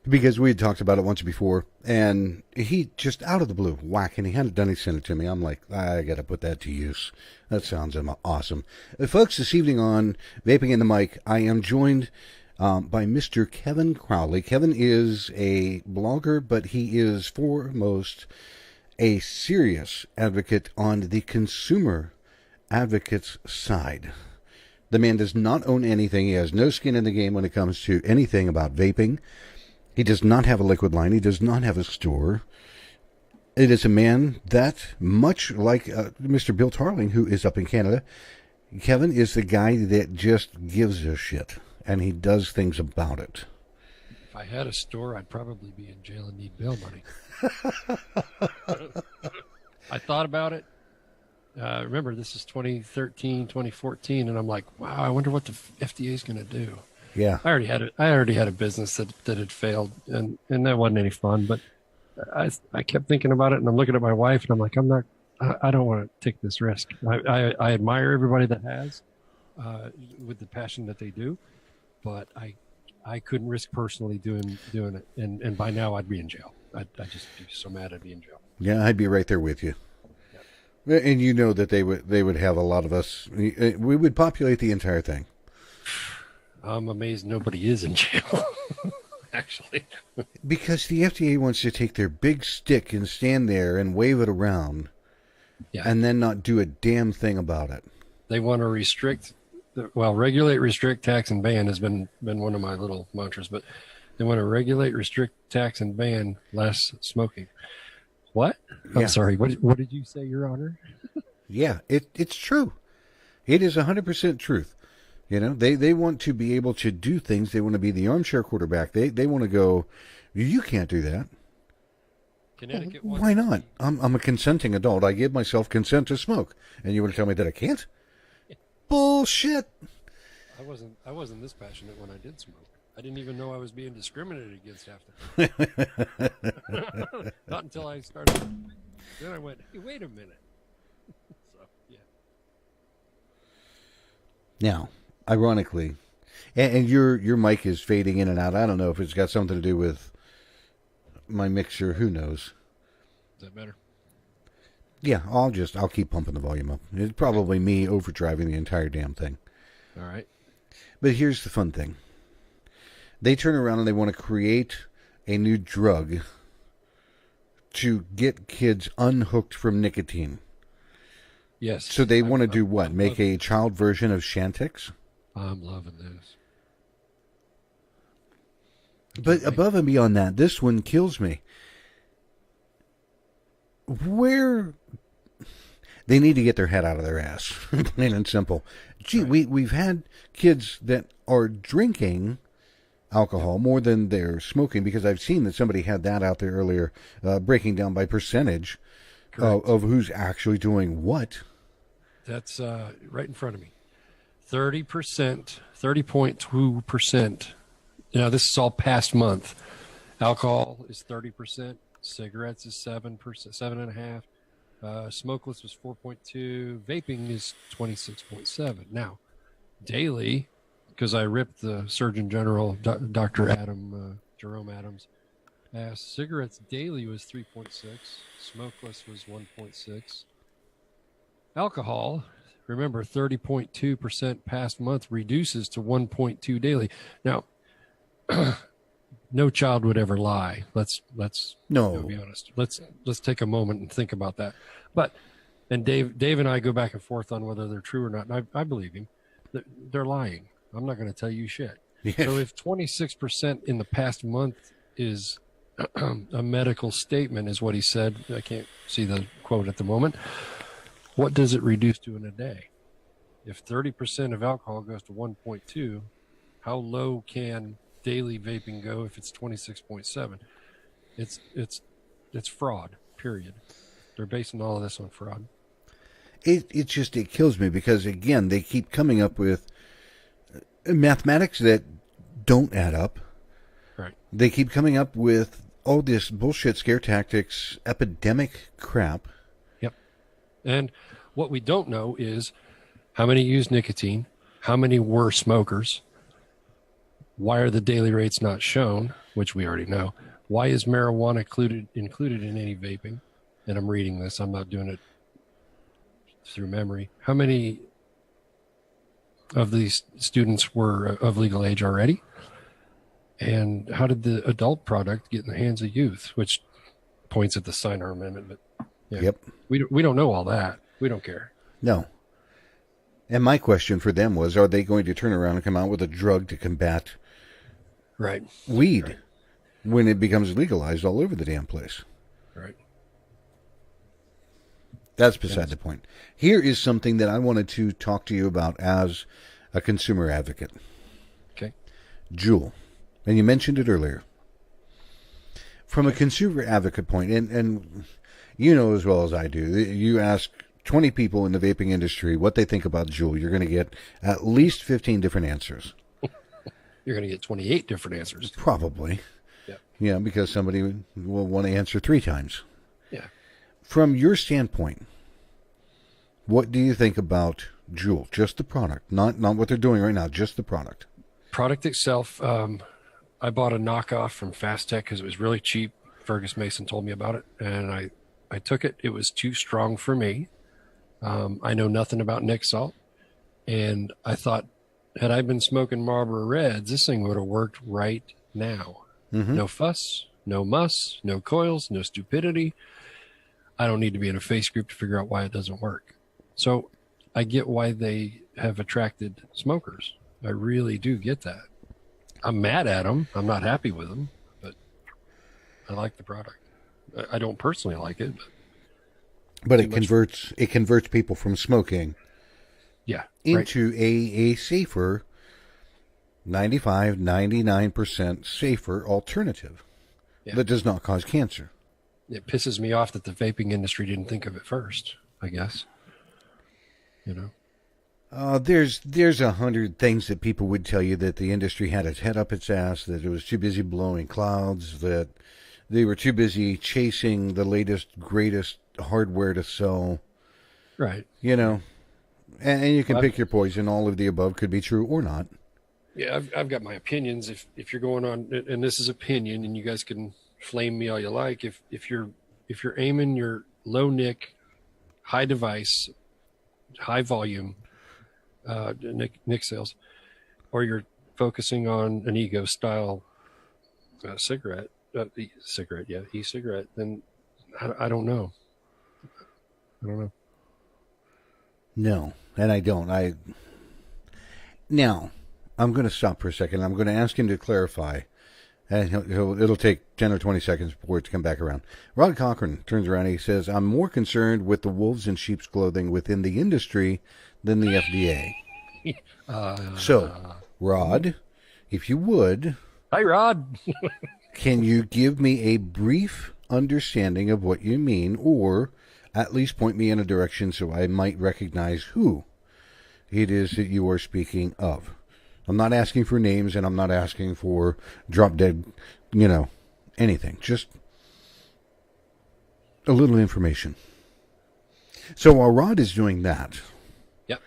Because we had talked about it once before, and he just out of the blue, whack, and he hadn't done it, sent it to me. I'm like, I got to put that to use. That sounds awesome. Folks, this evening on Vaping in the Mic, I am joined by Mr. Kevin Crowley. Kevin is a blogger, but he is foremost a serious advocate on the consumer advocate's side. The man does not own anything. He has no skin in the game when it comes to anything about vaping. He does not have a liquid line. He does not have a store. It is a man that, much like Mr. Bill Tarling, who is up in Canada, Kevin is the guy that just gives a shit, and he does things about it. If I had a store, I'd probably be in jail and need bail money. I thought about it. Remember, this is 2013, 2014, and I'm like, wow, I wonder what the FDA is going to do. Yeah, I already had a business that had failed, and that wasn't any fun. But I kept thinking about it, and I'm looking at my wife, and I'm like, I don't want to take this risk. I admire everybody that has, with the passion that they do, but I couldn't risk personally doing it, and by now I'd be in jail. I'd just be so mad I'd be in jail. yeah, I'd be right there with you. Yeah. And you know that they would have a lot of us. We would populate the entire thing. I'm amazed nobody is in jail, actually. Because the FDA wants to take their big stick and stand there and wave it around, and then not do a damn thing about it. They want to regulate, restrict, tax, and ban has been one of my little mantras, but they want to regulate, restrict, tax, and ban less smoking. What? Yeah. I'm sorry. What did you say, Your Honor? Yeah, it's true. It is 100% truth. You know, they want to be able to do things. They want to be the armchair quarterback. They want to go, you can't do that. Connecticut. Why not? I'm a consenting adult. I give myself consent to smoke. And you want to tell me that I can't? Bullshit. I wasn't this passionate when I did smoke. I didn't even know I was being discriminated against half the time. Not until I started. Then I went, hey, wait a minute. So, yeah. Now, ironically, and your mic is fading in and out. I don't know if it's got something to do with my mixer. Who knows? Is that better? Yeah, I'll keep pumping the volume up. It's probably me overdriving the entire damn thing. All right. But here's the fun thing. They turn around and they want to create a new drug to get kids unhooked from nicotine. Yes. So they want to do what? Make a child version of Chantix? I'm loving this. But above and beyond that, this one kills me. Where they need to get their head out of their ass, plain and simple. Gee, right. We've had kids that are drinking alcohol more than they're smoking, because I've seen that somebody had that out there earlier, breaking down by percentage of who's actually doing what. That's right in front of me. 30%, 30.2%. Now, this is all past month. Alcohol is 30%. Cigarettes is 7%, 7.5%. Smokeless was 4.2%. Vaping is 26.7%. Now, daily, because I ripped the Surgeon General, Dr. Jerome Adams, cigarettes daily was 3.6. Smokeless was 1.6. Alcohol, remember, 30.2% past month reduces to 1.2 daily. Now, no child would ever lie. Let's be honest. Let's take a moment and think about that. And Dave and I go back and forth on whether they're true or not. And I believe him. They're lying. I'm not going to tell you shit. Yes. So if 26% in the past month is a medical statement, is what he said. I can't see the quote at the moment. What does it reduce to in a day? If 30% of alcohol goes to 1.2, how low can daily vaping go if it's 26.7? It's fraud, period. They're basing all of this on fraud. it kills me because, again, they keep coming up with mathematics that don't add up. Right. They keep coming up with all this bullshit scare tactics, epidemic crap. Yep. And what we don't know is how many use nicotine, how many were smokers, why are the daily rates not shown, which we already know, why is marijuana included in any vaping? And I'm reading this, I'm not doing it through memory. How many of these students were of legal age already? And how did the adult product get in the hands of youth, which points at the Sinar Amendment? But yeah, Yep. we don't know all that. We don't care. No. And my question for them was, are they going to turn around and come out with a drug to combat Right. weed when it becomes legalized all over the damn place? Right. That's beside the point. Here is something that I wanted to talk to you about as a consumer advocate. Okay. Juul. And you mentioned it earlier. From a consumer advocate point, and you know as well as I do, you ask 20 people in the vaping industry what they think about Juul, you're going to get at least 15 different answers. You're going to get 28 different answers. Probably. Yep. Yeah, because somebody will want to answer 3 times. Yeah. From your standpoint, what do you think about Juul? Just the product, not what they're doing right now, just the product. Product itself, I bought a knockoff from Fast Tech because it was really cheap. Fergus Mason told me about it, and I took it. It was too strong for me. I know nothing about Nick Salt, and I thought, had I been smoking Marlboro Reds, this thing would have worked right now. Mm-hmm. No fuss, no muss, no coils, no stupidity. I don't need to be in a face group to figure out why it doesn't work. So I get why they have attracted smokers. I really do get that. I'm mad at them. I'm not happy with them, but I like the product. I don't personally like it, but it converts people from smoking into a safer 99% safer alternative that does not cause cancer. It pisses me off that the vaping industry didn't think of it first, I guess. You know? There's 100 things that people would tell you, that the industry had its head up its ass, that it was too busy blowing clouds, that they were too busy chasing the latest, greatest hardware to sell. Right. You know, and you can pick your poison. All of the above could be true or not. Yeah, I've got my opinions. If you're going on, and this is opinion, and you guys can flame me all you like. If you're aiming your low nic, high device, high volume, Nick sales, or you're focusing on an ego style e-cigarette, then I don't know. No, and I don't. Now, I'm going to stop for a second. I'm going to ask him to clarify, and it'll take 10 or 20 seconds before it to come back around. Rod Cochran turns around and he says, I'm more concerned with the wolves in sheep's clothing within the industry than the FDA. So, Rod, if you would... Hi, Rod. Can you give me a brief understanding of what you mean, or at least point me in a direction so I might recognize who it is that you are speaking of? I'm not asking for names, and I'm not asking for drop dead, anything. Just a little information. So while Rod is doing that, yep.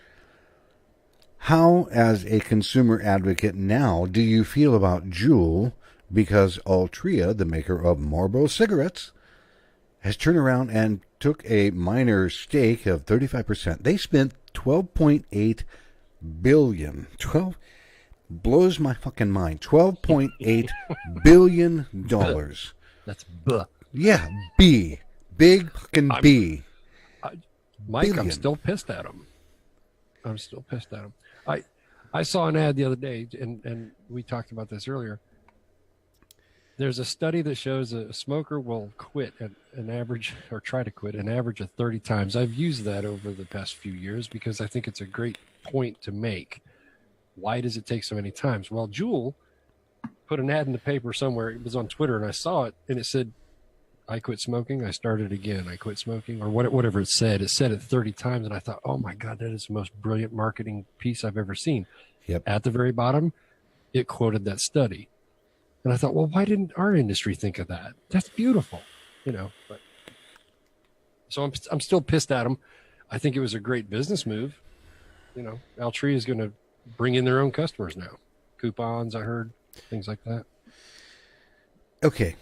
How, as a consumer advocate now, do you feel about Juul? Because Altria, the maker of Marlboro cigarettes, has turned around and took a minor stake of 35%. They spent $12.8 billion. Blows my fucking mind. $12.8 billion. That's buh. Yeah, B. Big fucking B. Mike, billion. I'm still pissed at him. I saw an ad the other day, and we talked about this earlier. There's a study that shows a smoker will quit at an average, or try to quit, an average of 30 times. I've used that over the past few years because I think it's a great point to make. Why does it take so many times? Well, Juul put an ad in the paper somewhere. It was on Twitter, and I saw it, and it said, I quit smoking. I started again. I quit smoking, or whatever it said. It said it 30 times, and I thought, oh my God, that is the most brilliant marketing piece I've ever seen. Yep. At the very bottom, it quoted that study. And I thought, well, why didn't our industry think of that? That's beautiful, But so I'm still pissed at them. I think it was a great business move. Altria is going to bring in their own customers now. Coupons, I heard, things like that. Okay.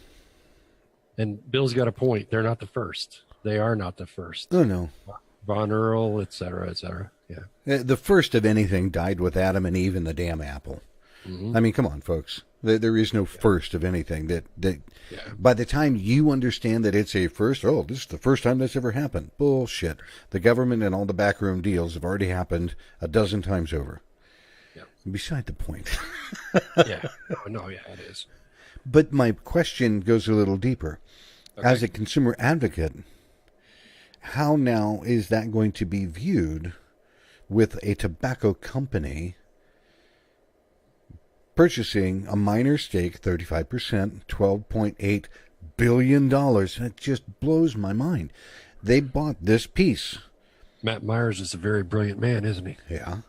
And Bill's got a point. They're not the first. They are not the first. Oh, no. Von Earl, et cetera, et cetera. Yeah. The first of anything died with Adam and Eve and the damn apple. Mm-hmm. I mean, come on, folks. There is no first of anything. That By the time you understand that it's a first, this is the first time that's ever happened. Bullshit. The government and all the backroom deals have already happened a dozen times over. Yeah. Beside the point. Yeah. No, yeah, it is. But my question goes a little deeper. Okay. As a consumer advocate, how now is that going to be viewed with a tobacco company purchasing a minor stake, 35%, $12.8 billion? That just blows my mind. They bought this piece. Matt Myers is a very brilliant man, isn't he? Yeah.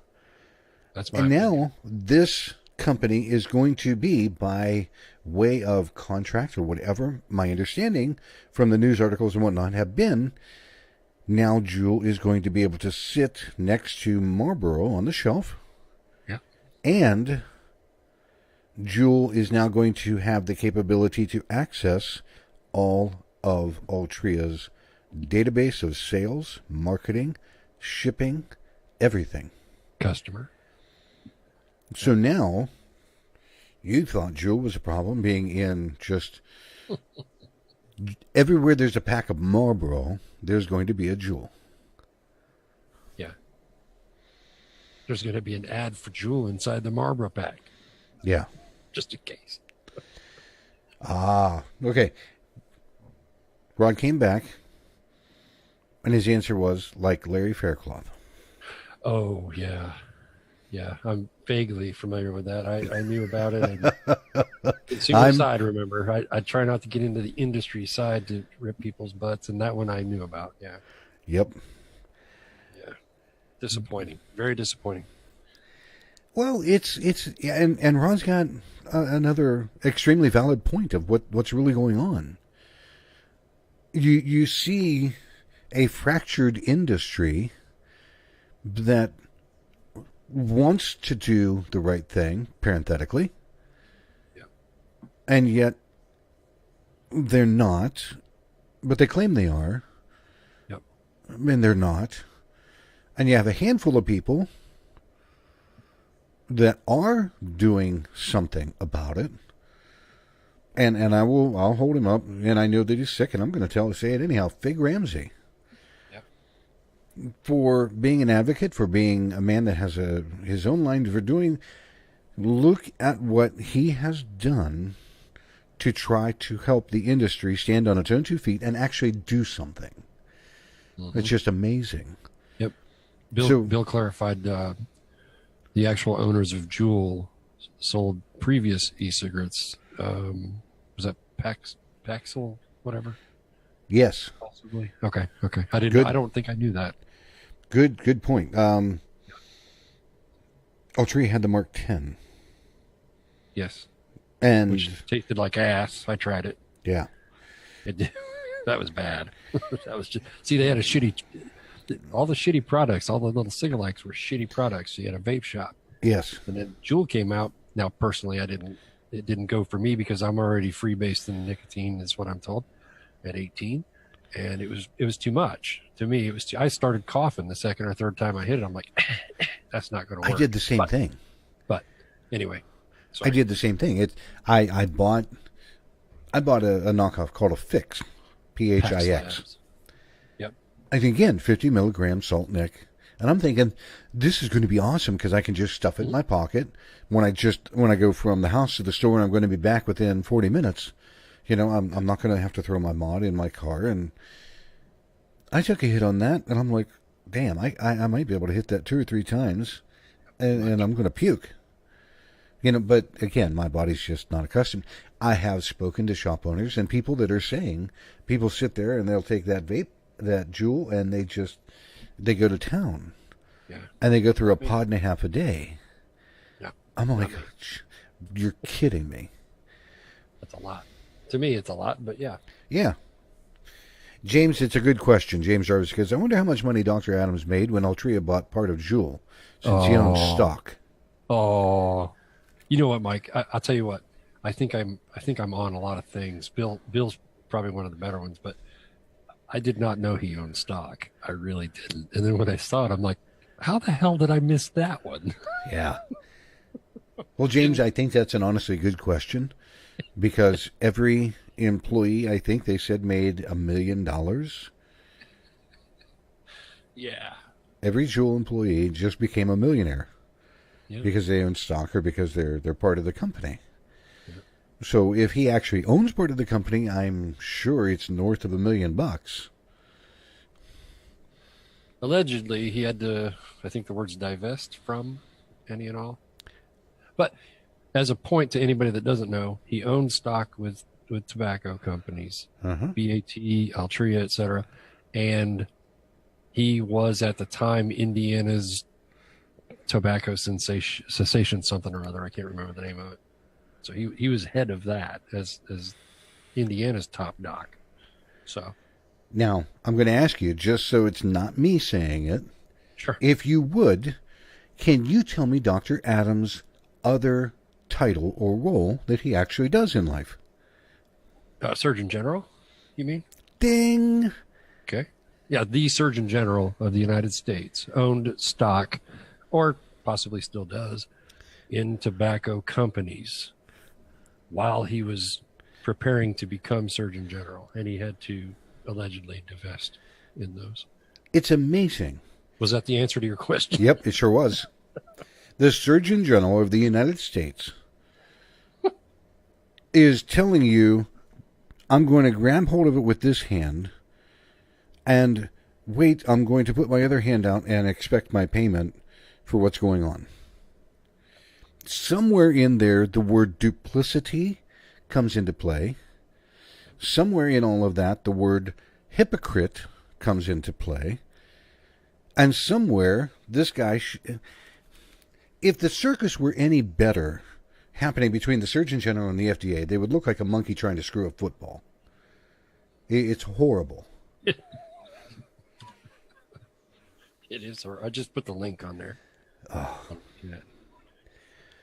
That's my And opinion. now this company is going to be, by way of contract or whatever, my understanding from the news articles and whatnot have been, now Juul is going to be able to sit next to Marlboro on the shelf. Yeah. And Juul is now going to have the capability to access all of Altria's database of sales, marketing, shipping, everything. Customer. So now, you thought Juul was a problem, being in just everywhere there's a pack of Marlboro, there's going to be a Juul. Yeah. There's going to be an ad for Juul inside the Marlboro pack, Yeah. just in case. Okay. Rod came back, and his answer was, like Larry Faircloth. Oh, yeah. Yeah, I'm vaguely familiar with that. I knew about it. And consumer side, remember. I try not to get into the industry side to rip people's butts, and that one I knew about. Yeah. Yep. Yeah. Disappointing. Very disappointing. Well, and Ron's got another extremely valid point of what's really going on. You see a fractured industry that wants to do the right thing, parenthetically, Yeah. and yet they're not, but they claim they are. Yep. And they're not. And you have a handful of people that are doing something about it. And I'll hold him up, and I know that he's sick, and I'm going to say it anyhow. Fig Ramsey. For being an advocate, for being a man that has his own line, for doing, look at what he has done to try to help the industry stand on its own 2 feet and actually do something. Mm-hmm. It's just amazing. Yep. Bill clarified the actual owners of Juul sold previous e-cigarettes. Was that Paxil, whatever? Yes. Possibly. Okay. I don't think I knew that. Good point. Altria had the Mark 10. Yes. And which tasted like ass. I tried it. Yeah. It did. That was bad. That was just, see, they had all the shitty products, all the little cigalikes were shitty products. So you had a vape shop. Yes. And then Juul came out. Now, personally, it didn't go for me because I'm already free-based in nicotine, is what I'm told, at 18. And it was too much to me. I started coughing the second or third time I hit it. I'm like, that's not going to work. I did the same thing. But anyway, sorry. I did the same thing. I bought a knockoff called a Fix, PHIX. Yep. I think again 50 milligrams salt nic, and I'm thinking this is going to be awesome because I can just stuff it in my pocket when I go from the house to the store, and I'm going to be back within 40 minutes. I'm not going to have to throw my mod in my car. And I took a hit on that, and I'm like, damn, I might be able to hit that 2 or 3 times, and I'm going to puke. But again, my body's just not accustomed. I have spoken to shop owners and people that are saying, people sit there and they'll take that vape, that Juul, and they go to town. Yeah. And they go through a pod and a half a day. Yeah. I'm like, you're kidding me. That's a lot. To me, it's a lot, but yeah. Yeah. James, it's a good question. James Jarvis says, I wonder how much money Dr. Adams made when Altria bought part of Juul, since he owns stock. Oh, you know what, Mike? I'll tell you what. I think I'm on a lot of things. Bill's probably one of the better ones, but I did not know he owned stock. I really didn't. And then when I saw it, I'm like, how the hell did I miss that one? Yeah. Well, James, I think that's an honestly good question, because every employee, I think they said, made $1 million. Yeah. Every Juul employee just became a millionaire because they own stock or because they're part of the company. Yeah. So if he actually owns part of the company, I'm sure it's north of $1 million. Allegedly, he had to, I think the word's divest from any and all. But as a point to anybody that doesn't know, he owned stock with tobacco companies, BAT, Altria, etc. And he was at the time Indiana's tobacco cessation something or other. I can't remember the name of it. So he was head of that as Indiana's top doc. So now I'm going to ask you, just so it's not me saying it, sure, if you would, can you tell me Dr. Adams' other title or role that he actually does in life? Surgeon General, you mean? Ding. Okay. Yeah, the Surgeon General of the United States owned stock, or possibly still does, in tobacco companies while he was preparing to become Surgeon General, and he had to allegedly divest in those. It's amazing. Was that the answer to your question? Yep, it sure was. The Surgeon General of the United States is telling you, I'm going to grab hold of it with this hand, and wait, I'm going to put my other hand out and expect my payment for what's going on. Somewhere in there, the word duplicity comes into play. Somewhere in all of that, the word hypocrite comes into play. And somewhere, this guy, if the circus were any better happening between the Surgeon General and the FDA, they would look like a monkey trying to screw a football. It's horrible. It is. Or I just put the link on there. Oh. Yeah.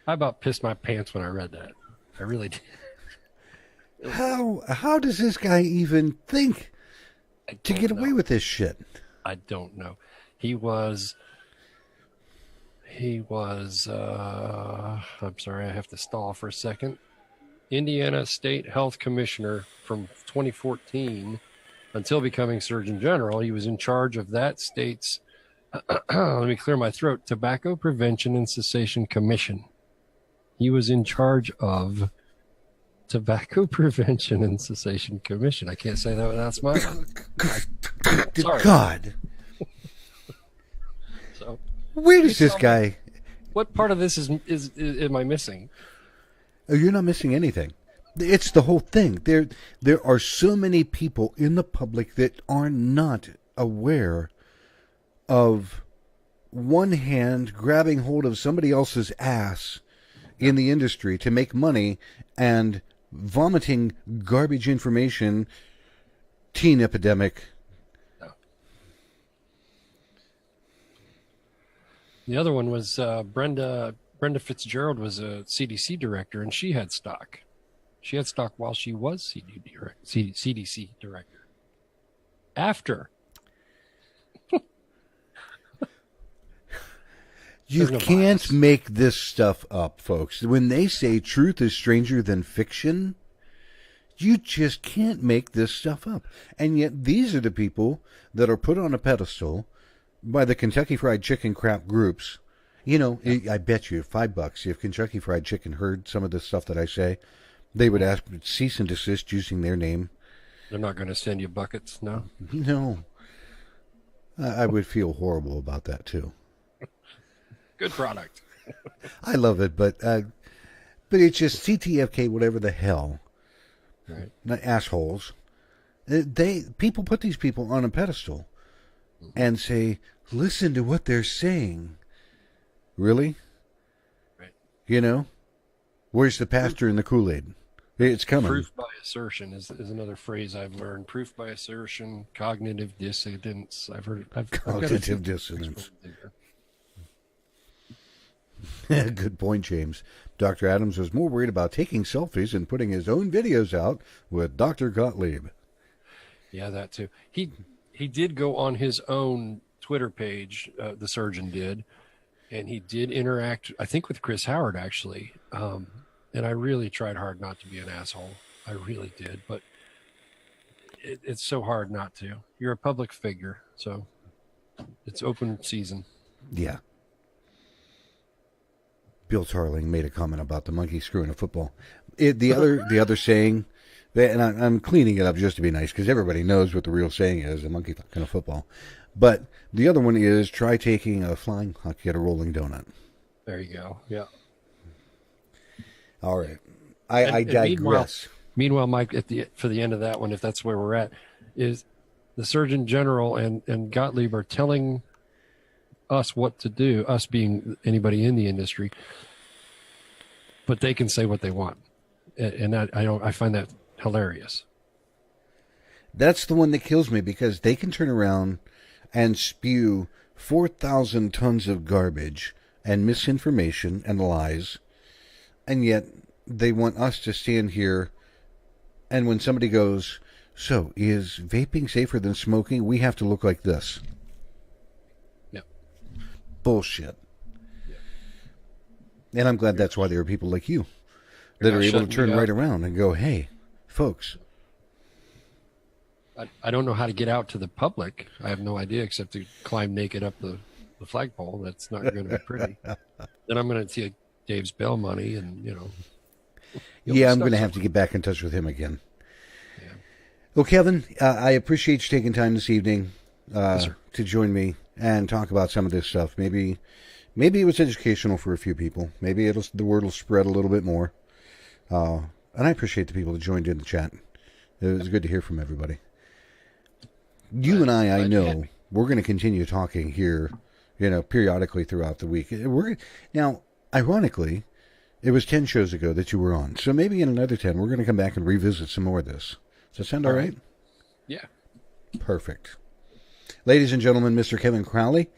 I about pissed my pants when I read that. I really did. How does this guy even think to get away with this shit? I don't know. He was I'm sorry, I have to stall for a second. Indiana State Health Commissioner from 2014 until becoming Surgeon General. He was in charge of that state's, let me clear my throat, Tobacco Prevention and Cessation Commission. He was in charge of Tobacco Prevention and Cessation Commission. I can't say that without smiling. Sorry. God. So, where does this guy... What part of this is am I missing? You're not missing anything. It's the whole thing. There are so many people in the public that are not aware of one hand grabbing hold of somebody else's ass in the industry to make money and vomiting garbage information, teen epidemic. No. The other one was Brenda Fitzgerald was a CDC director, and she had stock. She had stock while she was CDC director. After. You can't make this stuff up, folks. When they say truth is stranger than fiction, you just can't make this stuff up. And yet these are the people that are put on a pedestal by the Kentucky Fried Chicken crap groups. You know, I bet you $5 if Kentucky Fried Chicken heard some of the stuff that I say, they would ask cease and desist using their name. They're not going to send you buckets, no? No. I would feel horrible about that, too. Good product. I love it, but But it's just CTFK, whatever the hell. Right. Not assholes. People put these people on a pedestal and say, listen to what they're saying. Really? Right. You know? Where's the pastor in the Kool-Aid? It's coming. Proof by assertion is another phrase I've learned. Proof by assertion, cognitive dissonance. I've heard. I've got Cognitive dissonance. Good point, James. Dr. Adams was more worried about taking selfies and putting his own videos out with Dr. Gottlieb. Yeah, that too. He did go on his own Twitter page, the surgeon did, and he did interact, I think, with Chris Howard, actually. And I really tried hard not to be an asshole. I really did. But it's so hard not to. You're a public figure, so it's open season. Yeah. Bill Tarling made a comment about the monkey screwing a football. The other saying, and I'm cleaning it up just to be nice because everybody knows what the real saying is, a monkey fucking a football. But the other one is, try taking a flying hawk at a rolling donut. There you go. Yeah. All right. I digress. Meanwhile, Mike, for the end of that one, if that's where we're at, is the Surgeon General and Gottlieb are telling us what to do, us being anybody in the industry, but they can say what they want. And I find that hilarious. That's the one that kills me, because they can turn around and spew 4,000 tons of garbage and misinformation and lies, and yet they want us to stand here, and when somebody goes, so is vaping safer than smoking, we have to look like this. Yep. Bullshit. Yep. And I'm glad that's why there are people like you that are able to turn right around and go, hey, folks. I don't know how to get out to the public. I have no idea except to climb naked up the flagpole. That's not going to be pretty. Then I'm going to see Dave's bail money and, Yeah, I'm going to have to get back in touch with him again. Yeah. Well, Kevin, I appreciate you taking time this evening Yes, to join me and talk about some of this stuff. Maybe it was educational for a few people. Maybe the word will spread a little bit more. And I appreciate the people that joined in the chat. It was good to hear from everybody. You and I know, we're going to continue talking here, periodically throughout the week. Now, ironically, it was 10 shows ago that you were on. So maybe in another 10, we're going to come back and revisit some more of this. Does that sound all right? Yeah. Perfect. Ladies and gentlemen, Mr. Kevin Crowley.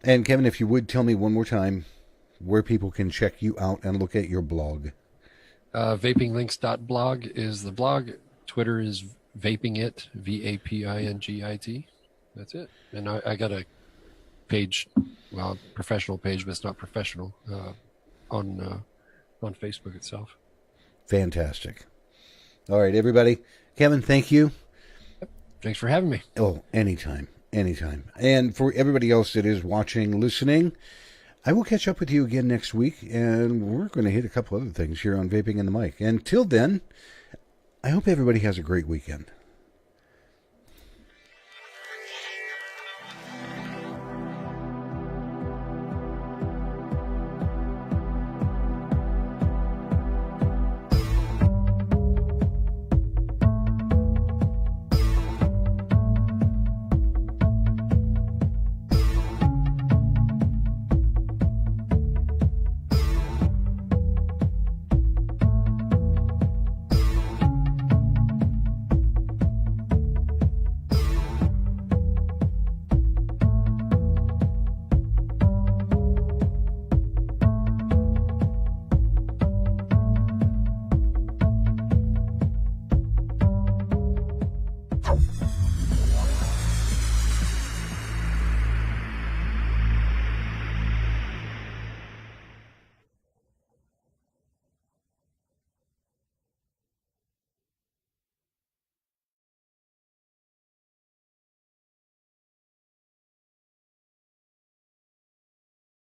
And Kevin, if you would tell me one more time where people can check you out and look at your blog. Vapinglinks.blog is the blog. Twitter is vapingit, VAPINGIT. That's it. And I got a page, professional page, but it's not professional, on Facebook itself. Fantastic. All right, everybody. Kevin, thank you. Thanks for having me. Oh, anytime. And for everybody else that is watching, listening, I will catch up with you again next week, and we're going to hit a couple other things here on Vaping in the Mic. Until then, I hope everybody has a great weekend.